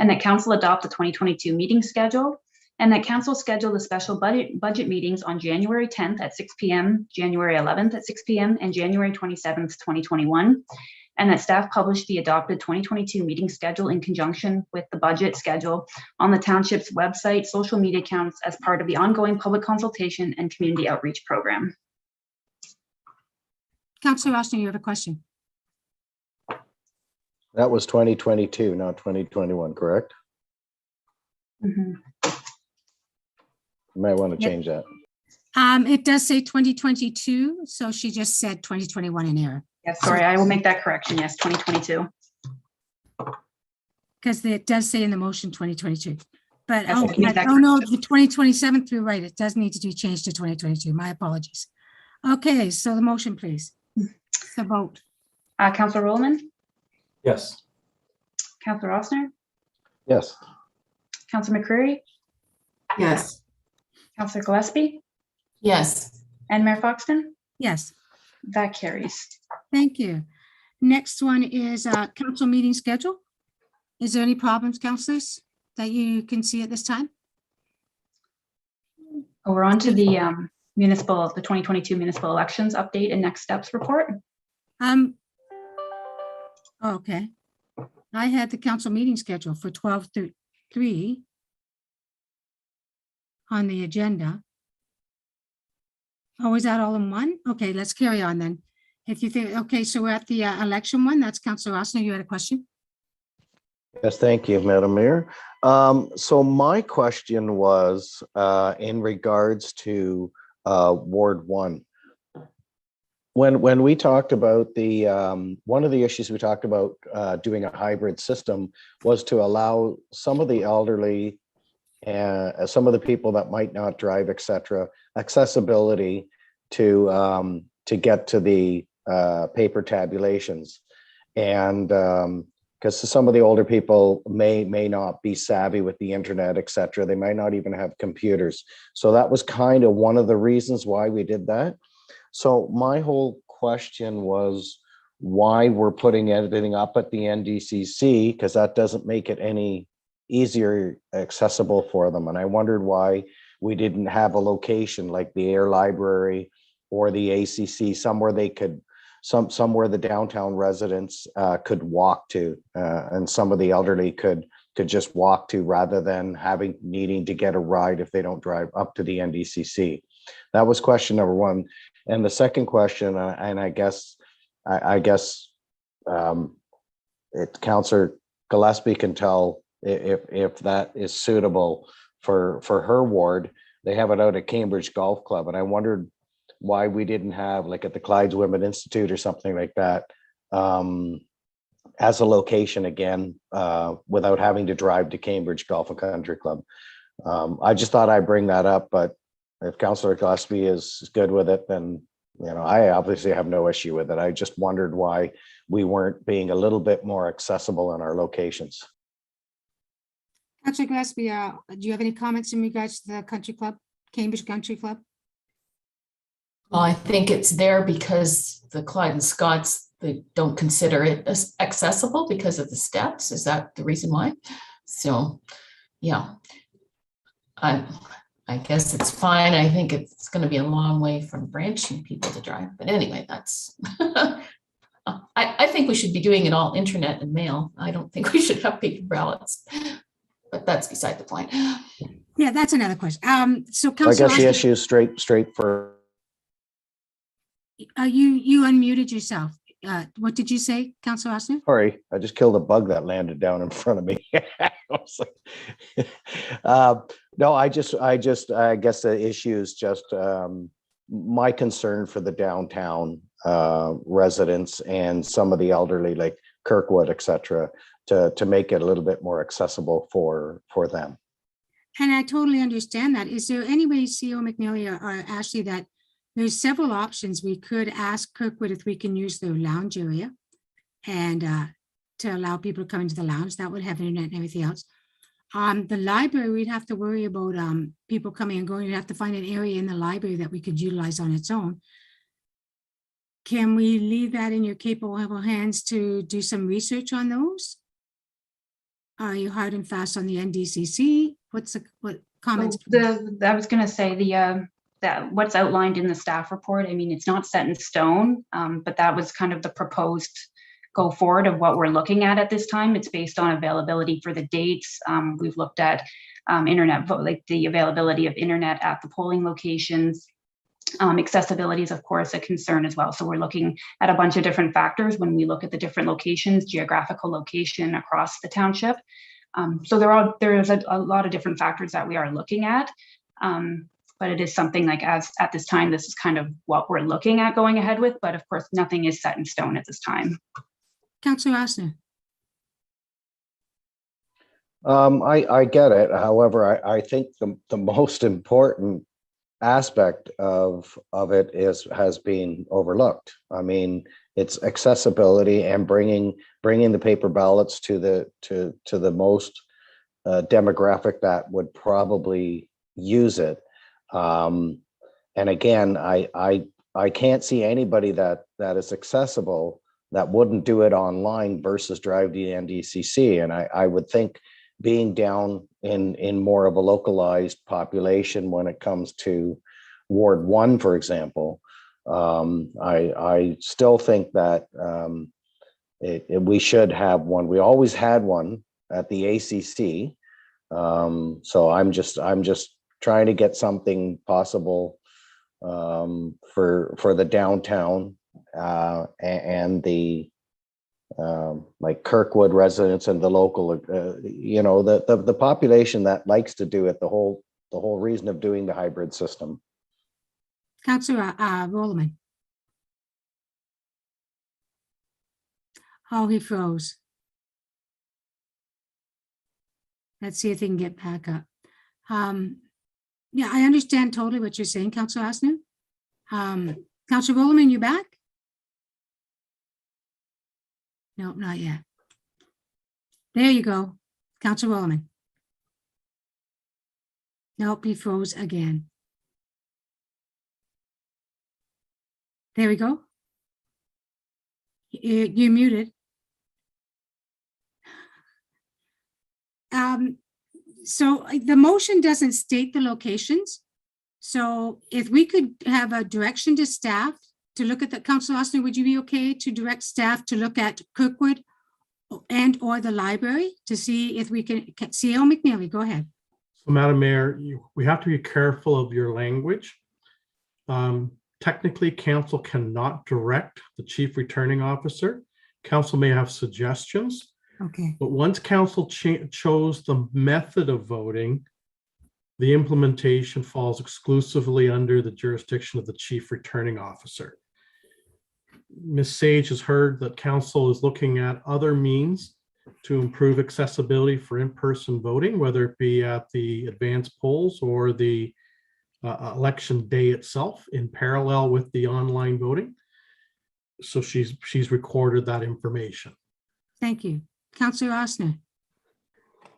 Speaker 1: and that council adopt the 2022 meeting schedule and that council schedule the special budget meetings on January 10th at 6 p.m., January 11th at 6 p.m., and January 27th, 2021. And that staff publish the adopted 2022 meeting schedule in conjunction with the budget schedule on the township's website, social media accounts as part of the ongoing public consultation and community outreach program.
Speaker 5: Councillor Austin, you have a question.
Speaker 2: That was 2022, not 2021, correct?
Speaker 1: Mhm.
Speaker 2: You might want to
Speaker 5: Yep.
Speaker 2: change that.
Speaker 5: It does say 2022, so she just said 2021 in error.
Speaker 1: Yes, sorry, I will make that correction. Yes, 2022.
Speaker 5: Because it does say in the motion 2022. But,
Speaker 1: Yes, I can make that
Speaker 5: no, the 2027, you're right. It does need to be changed to 2022. My apologies. Okay, so the motion, please. The vote.
Speaker 1: Councillor Roman,
Speaker 13: Yes.
Speaker 1: Councillor Ossner,
Speaker 2: Yes.
Speaker 1: Councillor McCreary,
Speaker 4: Yes.
Speaker 1: Councillor Gillespie,
Speaker 4: Yes.
Speaker 1: and Mayor Foxton.
Speaker 5: Yes,
Speaker 1: That carries.
Speaker 5: thank you. Next one is council meeting schedule. Is there any problems, councillors, that you can see at this time?
Speaker 1: We're on to the the 2022 municipal elections update and next steps report.
Speaker 5: Okay. I had the council meeting schedule for 12/3 on the agenda. Oh, is that all in one? Okay, let's carry on then. If you think, okay, so we're at the election one. That's Councillor Rossner. You had a question?
Speaker 2: Yes, thank you, Madam Mayor. So my question was in regards to Ward 1. When we talked about the, one of the issues we talked about doing a hybrid system was to allow some of the elderly and some of the people that might not drive, et cetera, accessibility to get to the paper tabulations. And because some of the older people may not be savvy with the internet, et cetera. They might not even have computers. So that was kind of one of the reasons why we did that. So my whole question was why we're putting everything up at the NDCC, because that doesn't make it any easier accessible for them. And I wondered why we didn't have a location like the Air Library or the ACC, somewhere they could, somewhere the downtown residents could walk to, and some of the elderly could just walk to rather than needing to get a ride if they don't drive up to the NDCC. That was question number one. And the second question, and I guess Councillor Gillespie can tell if that is suitable for her ward. They have it out at Cambridge Golf Club, and I wondered why we didn't have, like at the Clydes Women Institute or something like that, as a location again, without having to drive to Cambridge Golf and Country Club. I just thought I'd bring that up, but if Councillor Gillespie is good with it, then I obviously have no issue with it. I just wondered why we weren't being a little bit more accessible in our locations.
Speaker 5: Councillor Gillespie, do you have any comments in regards to the country club, Cambridge Country Club?
Speaker 4: Well, I think it's there because the Clyde and Scots, they don't consider it as accessible because of the steps. Is that the reason why? So, yeah, I guess it's fine. I think it's going to be a long way from branching people to drive. But anyway, that's, I think we should be doing it all internet and mail. I don't think we should have paper ballots, but that's beside the point.
Speaker 5: Yeah, that's another question. So
Speaker 2: I
Speaker 5: Councillor,
Speaker 2: guess the issue is straight for.
Speaker 5: you unmuted yourself. What did you say, Councillor Austin?
Speaker 2: Sorry, I just killed a bug that landed down in front of me. No, I guess the issue is just my concern for the downtown residents and some of the elderly, like Kirkwood, et cetera, to make it a little bit more accessible for them.
Speaker 5: And I totally understand that. Is there any way, CEO McNeely or Ashley, that there's several options? We could ask Kirkwood if we can use their lounge area and to allow people to come into the lounge. That would have internet and everything else. The library, we'd have to worry about people coming and going. We'd have to find an area in the library that we could utilize on its own. Can we leave that in your capable hands to do some research on those? Are you hard and fast on the NDCC? What comments?
Speaker 1: I was going to say that what's outlined in the staff report, I mean, it's not set in stone, but that was kind of the proposed go forward of what we're looking at this time. It's based on availability for the dates. We've looked at internet, like the availability of internet at the polling locations. Accessibility is, of course, a concern as well. So we're looking at a bunch of different factors when we look at the different locations, geographical location across the township. So there's a lot of different factors that we are looking at. But it is something like at this time, this is kind of what we're looking at going ahead with. But of course, nothing is set in stone at this time.
Speaker 5: Councillor Osner.
Speaker 2: I get it. However, I think the most important aspect of it has been overlooked. I mean, it's accessibility and bringing the paper ballots to the most demographic that would probably use it. And again, I can't see anybody that is accessible that wouldn't do it online versus drive to the NDCC. And I would think being down in more of a localized population when it comes to Ward 1, for example, I still think that we should have one. We always had one at the ACC. So I'm just trying to get something possible for the downtown and the like Kirkwood residents and the local, the population that likes to do it, the whole reason of doing the hybrid system.
Speaker 5: Councillor Rollerman. Oh, he froze. Let's see if he can get back up. Yeah, I understand totally what you're saying, Councillor Osner. Councillor Rollerman, you back? No, not yet. There you go. Councillor Rollerman. Nope, he froze again. There we go. You're muted. So the motion doesn't state the locations. So if we could have a direction to staff to look at the, Councillor Osner, would you be okay to direct staff to look at Kirkwood and or the library to see if we can, CEO McNeely, go ahead.
Speaker 8: So Madam Mayor, we have to be careful of your language. Technically, council cannot direct the chief returning officer. Council may have suggestions.
Speaker 5: Okay.
Speaker 8: But once council chose the method of voting, the implementation falls exclusively under the jurisdiction of the chief returning officer. Ms. Sage has heard that council is looking at other means to improve accessibility for in-person voting, whether it be at the advanced polls or the election day itself in parallel with the online voting. So she's recorded that information.
Speaker 5: Thank you. Councillor Osner.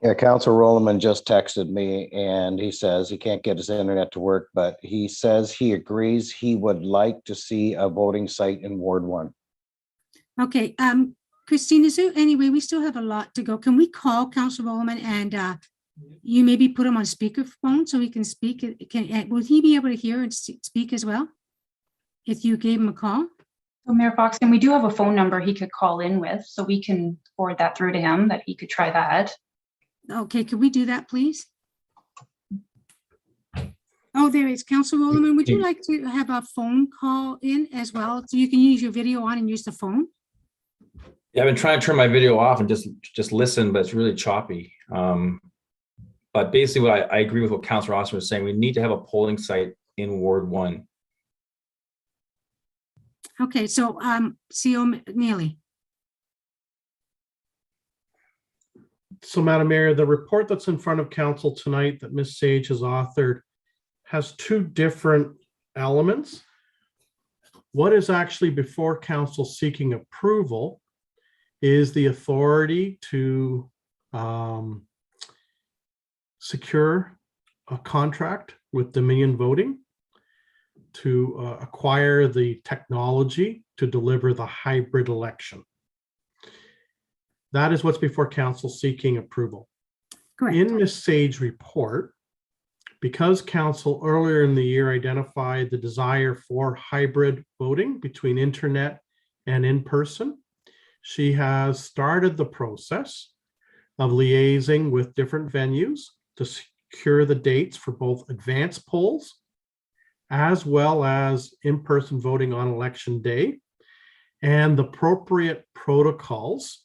Speaker 2: Yeah, Councillor Rollerman just texted me and he says he can't get his internet to work, but he says he agrees he would like to see a voting site in Ward 1. Okay.
Speaker 5: Christine, is there any way, we still have a lot to go. Can we call Councillor Rollerman and you maybe put him on speakerphone so he can speak? Will he be able to hear and speak as well if you gave him a call?
Speaker 1: So Mayor Foxton, we do have a phone number he could call in with, so we can forward that through to him, that he could try that.
Speaker 5: Okay, could we do that, please? Oh, there is. Councillor Rollerman, would you like to have a phone call in as well? So you can use your video on and use the phone?
Speaker 13: Yeah, I've been trying to turn my video off and just listen, but it's really choppy. But basically, I agree with what Councillor Austin was saying. We need to have a polling site in Ward 1.
Speaker 5: Okay, so CO Neely.
Speaker 8: So, Madam Mayor, the report that's in front of council tonight that Ms. Sage has authored has two different elements. What is actually before council seeking approval is the authority to secure a contract with Dominion Voting to acquire the technology to deliver the hybrid election. That is what's before council seeking approval.
Speaker 5: Correct.
Speaker 8: In Ms. Sage's report, because council earlier in the year identified the desire for hybrid voting between internet and in person, she has started the process of liaising with different venues to secure the dates for both advanced polls as well as in-person voting on election day, and the appropriate protocols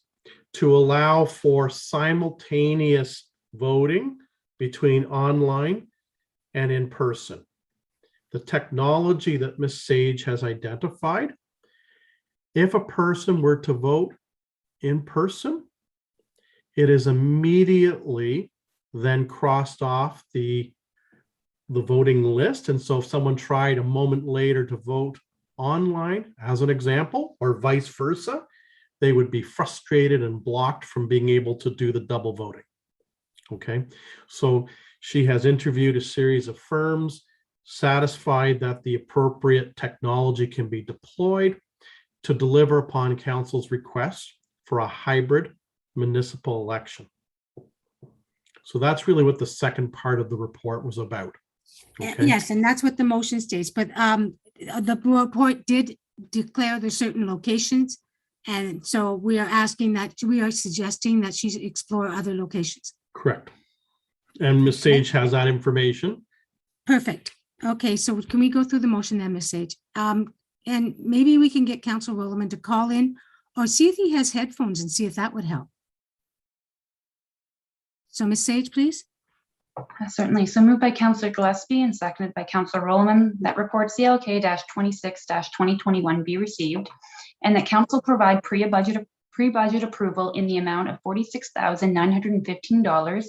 Speaker 8: to allow for simultaneous voting between online and in person. The technology that Ms. Sage has identified, if a person were to vote in person, it is immediately then crossed off the voting list. And so if someone tried a moment later to vote online, as an example, or vice versa, they would be frustrated and blocked from being able to do the double voting. Okay, so she has interviewed a series of firms, satisfied that the appropriate technology can be deployed to deliver upon council's request for a hybrid municipal election. So that's really what the second part of the report was about. Okay.
Speaker 5: Yes, and that's what the motion states, but the report did declare there's certain locations. And so we are suggesting that she explore other locations.
Speaker 8: Correct. And Ms. Sage has that information.
Speaker 5: Perfect. Okay, so can we go through the motion then, Ms. Sage? And maybe we can get Councilor Williman to call in or see if he has headphones and see if that would help. So Ms. Sage, please.
Speaker 1: Certainly. So moved by Councillor Gillespie and seconded by Councillor Rolliman that report CLK-26-2021 be received, and that council provide pre-budget approval in the amount of $46,915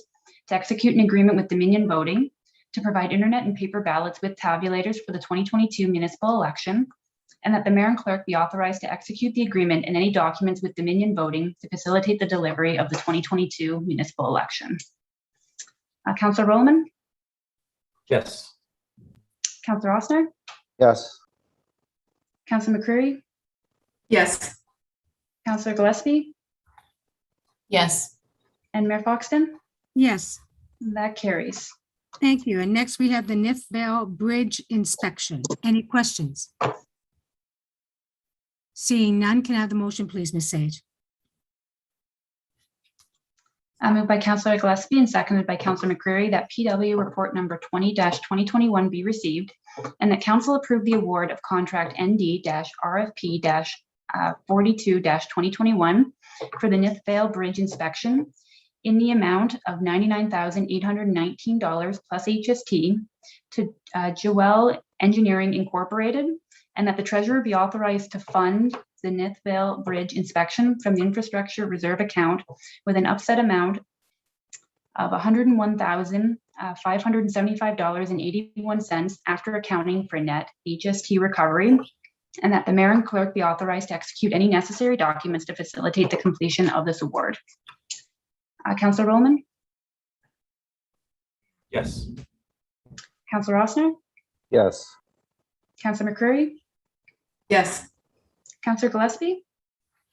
Speaker 1: to execute an agreement with Dominion Voting to provide internet and paper ballots with tabulators for the 2022 municipal election, and that the mayor and clerk be authorized to execute the agreement and any documents with Dominion Voting to facilitate the delivery of the 2022 municipal election. Councillor Rolliman?
Speaker 13: Yes.
Speaker 1: Councillor Ossner?
Speaker 2: Yes.
Speaker 1: Councillor McCreary?
Speaker 9: Yes.
Speaker 1: Councillor Gillespie?
Speaker 4: Yes.
Speaker 1: And Mayor Foxton?
Speaker 5: Yes,
Speaker 1: That carries.
Speaker 5: thank you. And next we have the Nithvale Bridge inspection. Any questions? Seeing none, can I have the motion, please, Ms. Sage?
Speaker 1: Moved by Councillor Gillespie and seconded by Councillor McCreary that PW report number 20-2021 be received, and that council approve the award of contract ND-RFP-42-2021 for the Nithvale Bridge inspection in the amount of $99,819 plus HST to Joel Engineering Incorporated, and that the treasurer be authorized to fund the Nithvale Bridge inspection from the infrastructure reserve account with an upset amount of $101,575.81 after accounting for net HST recovery, and that the mayor and clerk be authorized to execute any necessary documents to facilitate the completion of this award. Councillor Rolliman?
Speaker 13: Yes.
Speaker 1: Councillor Ossner?
Speaker 2: Yes.
Speaker 1: Councillor McCreary?
Speaker 9: Yes.
Speaker 1: Councillor Gillespie?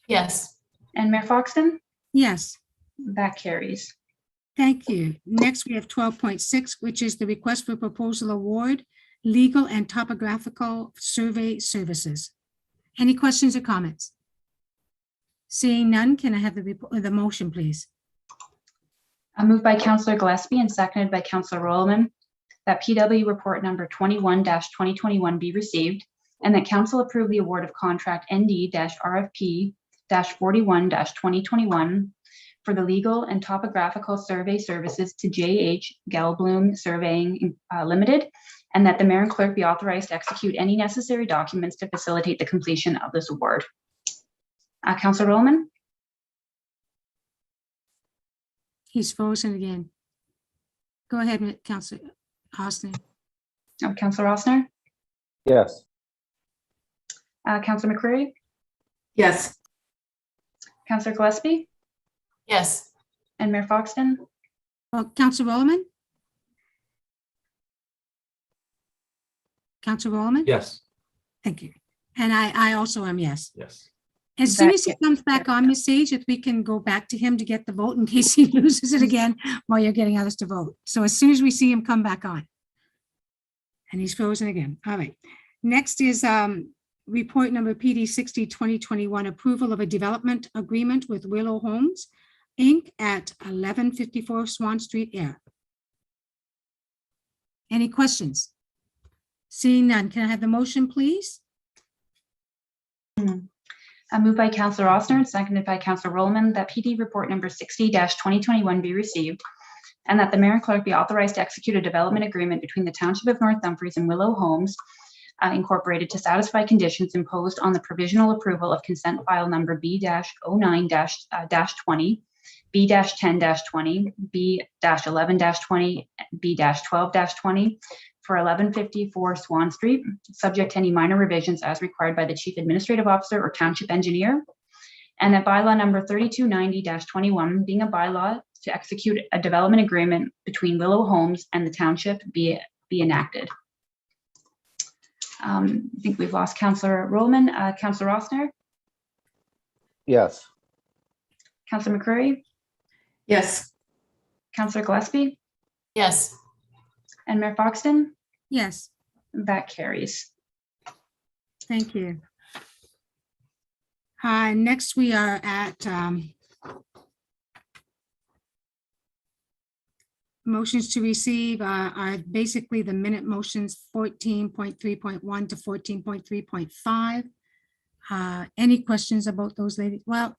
Speaker 4: Yes.
Speaker 1: And Mayor Foxton?
Speaker 5: Yes,
Speaker 1: That carries.
Speaker 5: thank you. Next, we have 12.6, which is the request for proposal award, legal and topographical survey services. Any questions or comments? Seeing none, can I have the motion, please?
Speaker 1: Moved by Councillor Gillespie and seconded by Councillor Rolliman that PW report number 21-2021 be received, and that council approve the award of contract ND-RFP-41-2021 for the legal and topographical survey services to J.H. Gelblum Surveying Limited, and that the mayor and clerk be authorized to execute any necessary documents to facilitate the completion of this award. Councillor Roman?
Speaker 5: He's frozen again. Go ahead, Councillor Austin.
Speaker 1: Councillor Rossner?
Speaker 2: Yes.
Speaker 1: Councillor McCreary?
Speaker 9: Yes.
Speaker 1: Councillor Gillespie?
Speaker 4: Yes.
Speaker 1: And Mayor Foxton?
Speaker 5: Well, Councillor Roman? Councillor Roman?
Speaker 13: Yes.
Speaker 5: Thank you. And I also am yes.
Speaker 13: Yes.
Speaker 5: As soon as he comes back on, Ms. Sage, if we can go back to him to get the vote in case he loses it again while you're getting others to vote. So as soon as we see him come back on. And he's frozen again. All right. Next is report number PD 60 2021, approval of a development agreement with Willow Homes, Inc. at 1154 Swan Street, Air. Any questions? Seeing none, can I have the motion, please?
Speaker 1: Moved by Councillor Rossner and seconded by Councillor Roman that PD report number 60-2021 be received, and that the mayor and clerk be authorized to execute a development agreement between the Township of North Dumfries and Willow Homes Incorporated to satisfy conditions imposed on the provisional approval of consent file number B-09-20, B-10-20, B-11-20, B-12-20 for 1154 Swan Street, subject to any minor revisions as required by the Chief Administrative Officer or Township Engineer, and that bylaw number 3290-21 being a bylaw to execute a development agreement between Willow Homes and the Township be enacted. I think we've lost Councillor Roman. Councillor Rossner?
Speaker 2: Yes.
Speaker 1: Councillor McCreary?
Speaker 9: Yes.
Speaker 1: Councillor Gillespie?
Speaker 4: Yes.
Speaker 1: And Mayor Foxton?
Speaker 5: Yes,
Speaker 1: That carries.
Speaker 5: thank you. Next, we are at motions to receive are basically the minute motions 14.3.1 to 14.3.5. Any questions about those, ladies? Well,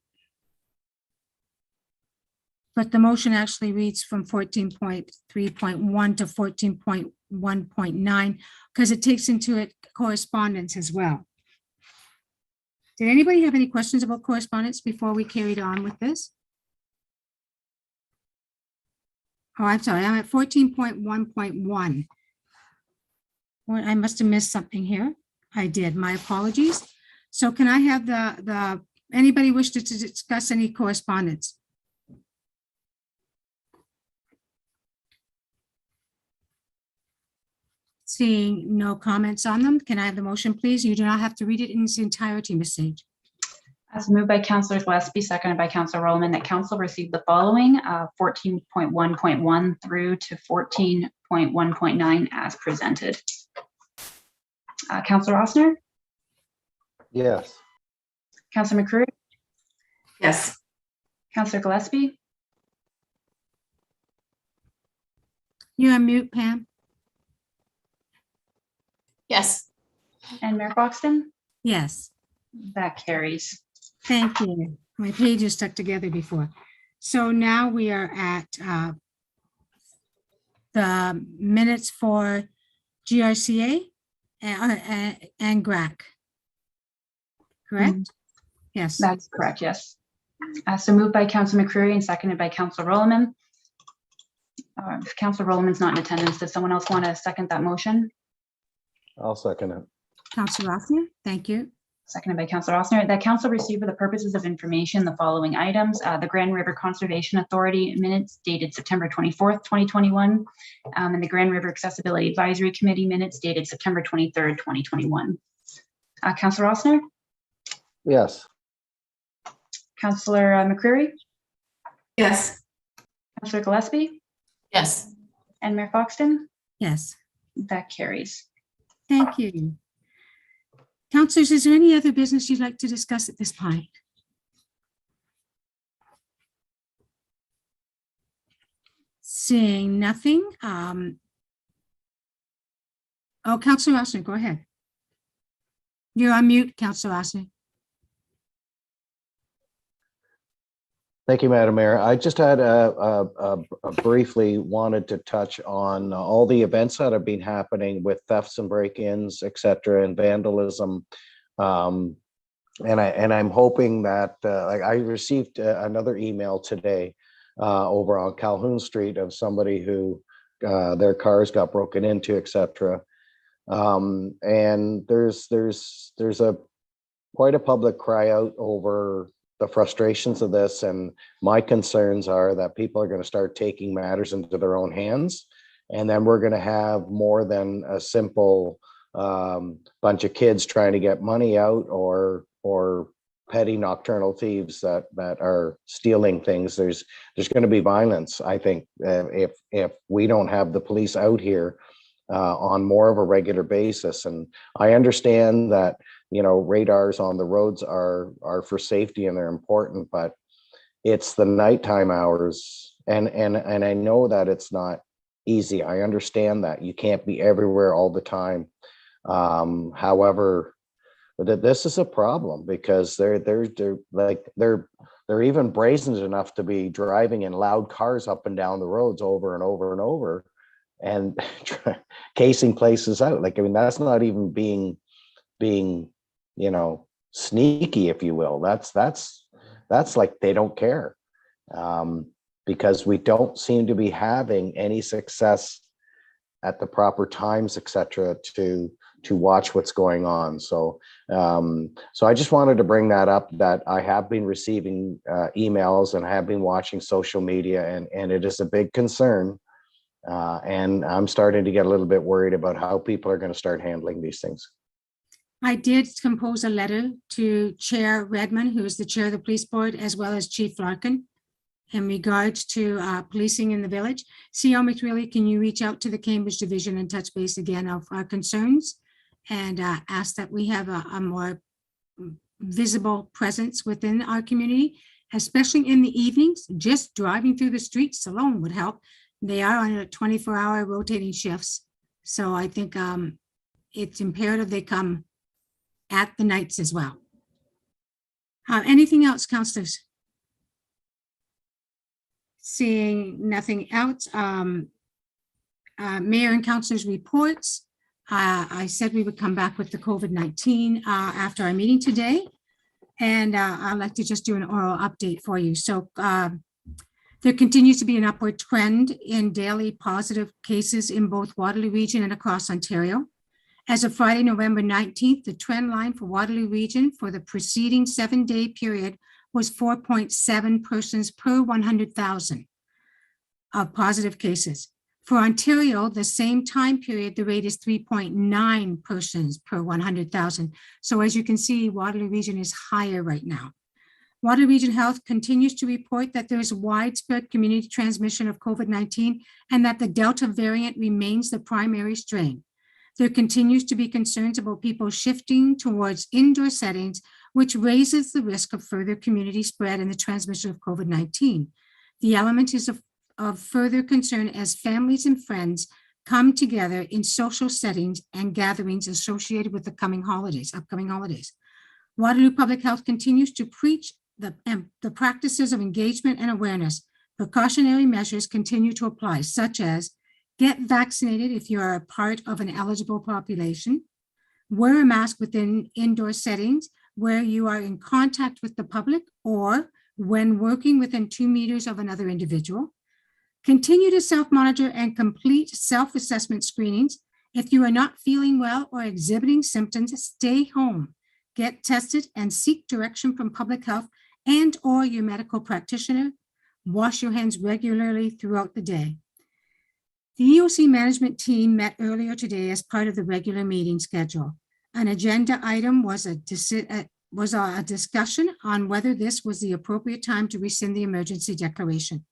Speaker 5: but the motion actually reads from 14.3.1 to 14.1.9 because it takes into it correspondence as well. Did anybody have any questions about correspondence before we carried on with this? Oh, I'm sorry, I'm at 14.1.1. Well, I must have missed something here. I did, my apologies. So can I have anybody wish to discuss any correspondence? Seeing no comments on them, can I have the motion, please? You do not have to read it in its entirety, Ms. Sage.
Speaker 1: As moved by Councillor Gillespie, seconded by Councillor Roman, that council received the following 14.1.1 through to 14.1.9 as presented. Councillor Rossner?
Speaker 2: Yes.
Speaker 1: Councillor McCreary?
Speaker 9: Yes.
Speaker 1: Councillor Gillespie?
Speaker 5: You're on mute, Pam.
Speaker 4: Yes.
Speaker 1: And Mayor Foxton?
Speaker 5: Yes.
Speaker 1: That carries.
Speaker 5: Thank you. My pages stuck together before. So now we are at the minutes for GRCA and GRAC. Correct? Yes.
Speaker 1: That's correct, yes. So moved by Councillor McCreary and seconded by Councillor Rolliman. If Councillor Rolliman's not in attendance, does someone else want to second that motion?
Speaker 2: I'll second it.
Speaker 5: Councillor Rossner, thank you.
Speaker 1: Seconded by Councillor Rossner, that council received for the purposes of information the following items: the Grand River Conservation Authority minutes dated September 24th, 2021, and the Grand River Accessibility Advisory Committee minutes dated September 23rd, 2021. Councillor Rossner?
Speaker 2: Yes.
Speaker 1: Councillor McCreary?
Speaker 9: Yes.
Speaker 1: Councillor Gillespie?
Speaker 4: Yes.
Speaker 1: And Mayor Foxton?
Speaker 5: Yes.
Speaker 1: That carries.
Speaker 5: Thank you. Councilors, is there any other business you'd like to discuss at this point? Seeing nothing. Oh, Councillor Rossner, go ahead. You're on mute, Councillor Rossner.
Speaker 2: Thank you, Madam Mayor. I just had briefly wanted to touch on all the events that have been happening with thefts and break-ins, et cetera, and vandalism. And I'm hoping that like I received another email today over on Calhoun Street of somebody who their cars got broken into, et cetera. And there's a quite a public cry out over the frustrations of this, and my concerns are that people are going to start taking matters into their own hands, and then we're going to have more than a simple bunch of kids trying to get money out or petty nocturnal thieves that are stealing things. There's going to be violence, I think, if we don't have the police out here on more of a regular basis. And I understand that, you know, radars on the roads are for safety and they're important, but it's the nighttime hours, and I know that it's not easy. I understand that you can't be everywhere all the time. However, this is a problem because they're even brazen enough to be driving in loud cars up and down the roads over and over and over and casing places out. Like, I mean, that's not even being, you know, sneaky, if you will. That's like they don't care, because we don't seem to be having any success at the proper times, et cetera, to watch what's going on. So I just wanted to bring that up, that I have been receiving emails and have been watching social media, and it is a big concern. And I'm starting to get a little bit worried about how people are going to start handling these things.
Speaker 5: I did compose a letter to Chair Redmond, who is the chair of the police board, as well as Chief Larkin, in regards to policing in the village. C.O. McWillie, can you reach out to the Cambridge Division and touch base again of our concerns and ask that we have a more visible presence within our community, especially in the evenings? Just driving through the streets alone would help. They are on a 24-hour rotating shifts. So I think it's imperative they come at the nights as well. Anything else, councillors? Seeing nothing else, mayor and councillors reports. I said we would come back with the COVID-19 after our meeting today. And I'd like to just do an oral update for you. So there continues to be an upward trend in daily positive cases in both Waterloo Region and across Ontario. As of Friday, November 19th, the trend line for Waterloo Region for the preceding 7-day period was 4.7 persons per 100,000 of positive cases. For Ontario, the same time period, the rate is 3.9 persons per 100,000. So as you can see, Waterloo Region is higher right now. Waterloo Region Health continues to report that there is widespread community transmission of COVID-19 and that the Delta variant remains the primary strain. There continues to be concerns about people shifting towards indoor settings, which raises the risk of further community spread and the transmission of COVID-19. The element is of further concern as families and friends come together in social settings and gatherings associated with the upcoming holidays. Waterloo Public Health continues to preach the practices of engagement and awareness. Precautionary measures continue to apply, such as get vaccinated if you are a part of an eligible population, wear a mask within indoor settings where you are in contact with the public or when working within 2 meters of another individual, continue to self-monitor and complete self-assessment screenings. If you are not feeling well or exhibiting symptoms, stay home, get tested and seek direction from public health and or your medical practitioner. Wash your hands regularly throughout the day. The EOC management team met earlier today as part of the regular meeting schedule. An agenda item was a discussion on whether this was the appropriate time to rescind the emergency declaration.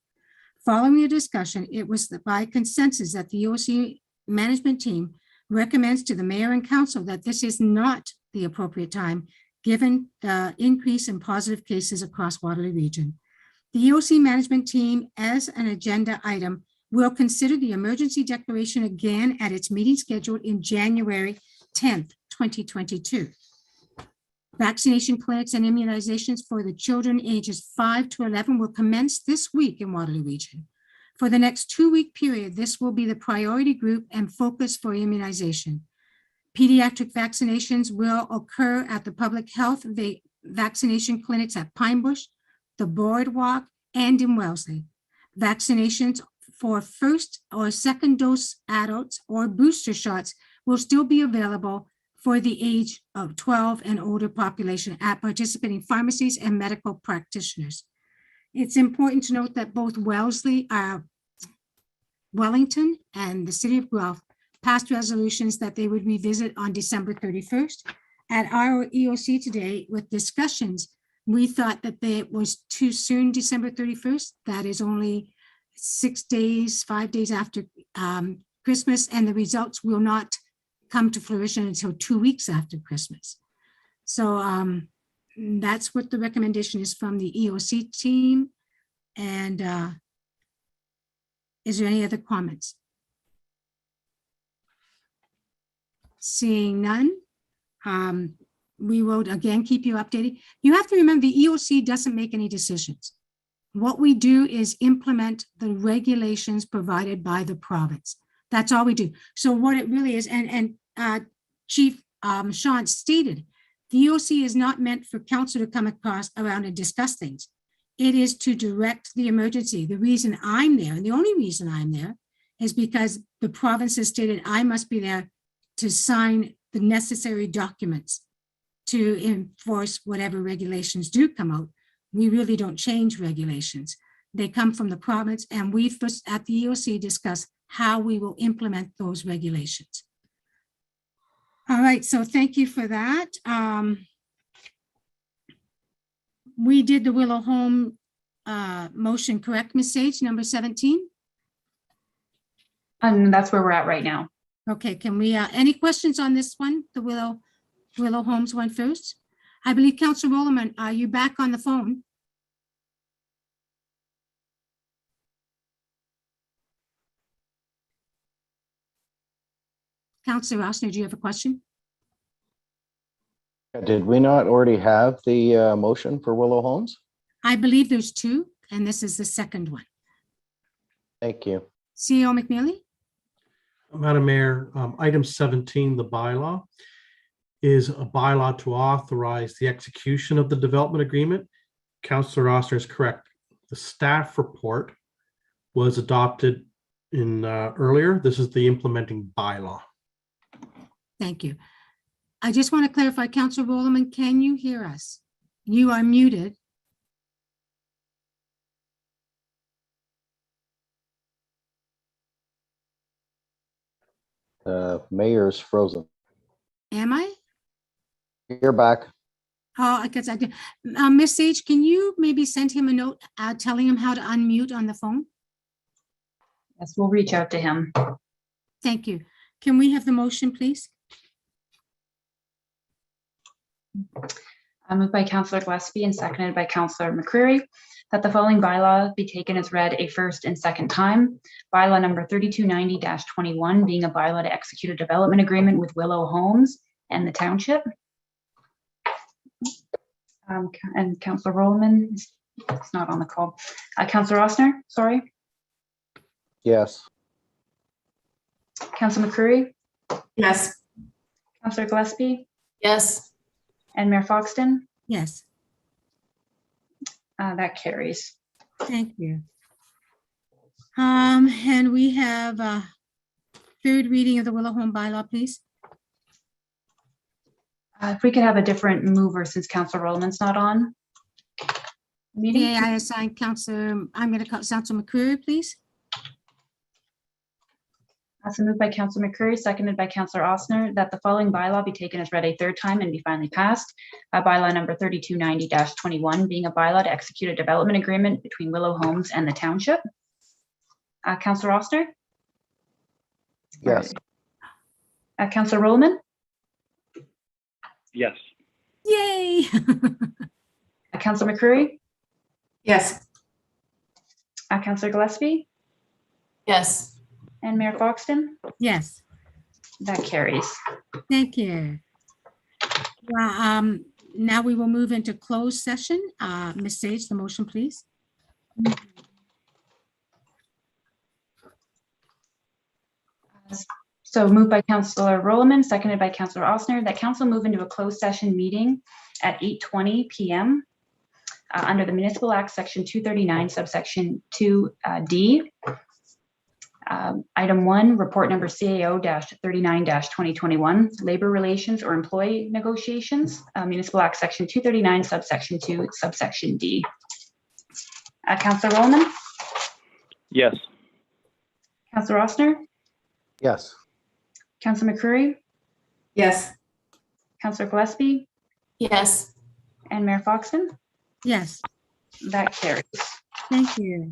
Speaker 5: Following a discussion, it was by consensus that the EOC management team recommends to the mayor and council that this is not the appropriate time, given the increase in positive cases across Waterloo Region. The EOC management team, as an agenda item, will consider the emergency declaration again at its meeting scheduled in January 10th, 2022. Vaccination clinics and immunizations for the children ages 5 to 11 will commence this week in Waterloo Region. For the next 2-week period, this will be the priority group and focus for immunization. Pediatric vaccinations will occur at the public health vaccination clinics at Pine Bush, the Boardwalk, and in Wellesley. Vaccinations for first or second dose adults or booster shots will still be available for the age of 12 and older population at participating pharmacies and medical practitioners. It's important to note that both Wellington and the City of Guelph passed resolutions that they would revisit on December 31st. At our EOC today with discussions, we thought that it was too soon, December 31st. That is only 5 days after Christmas, and the results will not come to fruition until 2 weeks after Christmas. So that's what the recommendation is from the EOC team. And is there any other comments? Seeing none, we will again keep you updated. You have to remember the EOC doesn't make any decisions. What we do is implement the regulations provided by the province. That's all we do. So what it really is, and Chief Sean stated, the EOC is not meant for council to come across around and discuss things. It is to direct the emergency. The reason I'm there, and the only reason I'm there, is because the province has stated I must be there to sign the necessary documents to enforce whatever regulations do come out. We really don't change regulations. They come from the province, and we first at the EOC discuss how we will implement those regulations. All right, so thank you for that. We did the Willow Home motion, correct, Ms. Sage, number 17?
Speaker 1: That's where we're at right now.
Speaker 5: Okay, can we, any questions on this one, the Willow Homes one first? I believe Councilor Rollerman, are you back on the phone? Councilor Rossner, do you have a question?
Speaker 2: Did we not already have the motion for Willow Homes?
Speaker 5: I believe there's 2, and this is the second one.
Speaker 2: Thank you.
Speaker 5: CEO McNeely?
Speaker 8: Madam Mayor, item 17, the bylaw, is a bylaw to authorize the execution of the development agreement. Councillor Rossner is correct. The staff report was adopted in earlier. This is the implementing bylaw.
Speaker 5: Thank you. I just want to clarify, Councilor Rollerman, can you hear us? You are muted.
Speaker 2: Mayor's frozen.
Speaker 5: Am I?
Speaker 2: You're back.
Speaker 5: Oh, I guess I did. Ms. Sage, can you maybe send him a note telling him how to unmute on the phone?
Speaker 1: Yes, we'll reach out to him.
Speaker 5: Thank you. Can we have the motion, please?
Speaker 1: Moved by Councillor Gillespie and seconded by Councillor McCreary, that the following bylaw be taken as read a first and second time. Bylaw number 3290-21 being a bylaw to execute a development agreement with Willow Homes and the township. And Councillor Rollerman is not on the call. Councillor Rossner, sorry.
Speaker 2: Yes.
Speaker 1: Councillor McCreary,
Speaker 4: Yes.
Speaker 1: Councillor Gillespie,
Speaker 4: Yes.
Speaker 1: and Mayor Foxton.
Speaker 5: Yes,
Speaker 1: That carries.
Speaker 5: thank you. And we have a third reading of the Willow Home bylaw, please.
Speaker 1: If we could have a different mover since Councillor Rollerman's not on. Meeting.
Speaker 5: May I assign Councillor, I'm going to call Councillor McCreary, please.
Speaker 1: So moved by Councillor McCreary, seconded by Councillor Ossner, that the following bylaw be taken as read a third time and be finally passed. Bylaw number 3290-21 being a bylaw to execute a development agreement between Willow Homes and the township. Councillor Ossner?
Speaker 2: Yes.
Speaker 1: Councillor Rollerman?
Speaker 15: Yes.
Speaker 5: Yay.
Speaker 1: Councillor McCreary?
Speaker 4: Yes.
Speaker 1: Councillor Gillespie?
Speaker 4: Yes.
Speaker 1: And Mayor Foxton?
Speaker 5: Yes,
Speaker 1: That carries.
Speaker 5: thank you. Well, Now we will move into closed session. Ms. Sage, the motion, please.
Speaker 1: So moved by Councillor Rowland, seconded by Councillor Ossner, that council move into a closed session meeting at 8:20 p.m. Under the Municipal Act, Section 239, subsection 2D. Item 1, report number CAO-39-2021, labor relations or employee negotiations, Municipal Act, Section 239, subsection 2, subsection D. Councillor Rowland?
Speaker 15: Yes.
Speaker 1: Councillor Ossner?
Speaker 2: Yes.
Speaker 1: Councillor McCreary?
Speaker 9: Yes.
Speaker 1: Councillor Gillespie?
Speaker 4: Yes.
Speaker 1: And Mayor Foxton?
Speaker 5: Yes,
Speaker 1: That carries.
Speaker 5: thank you.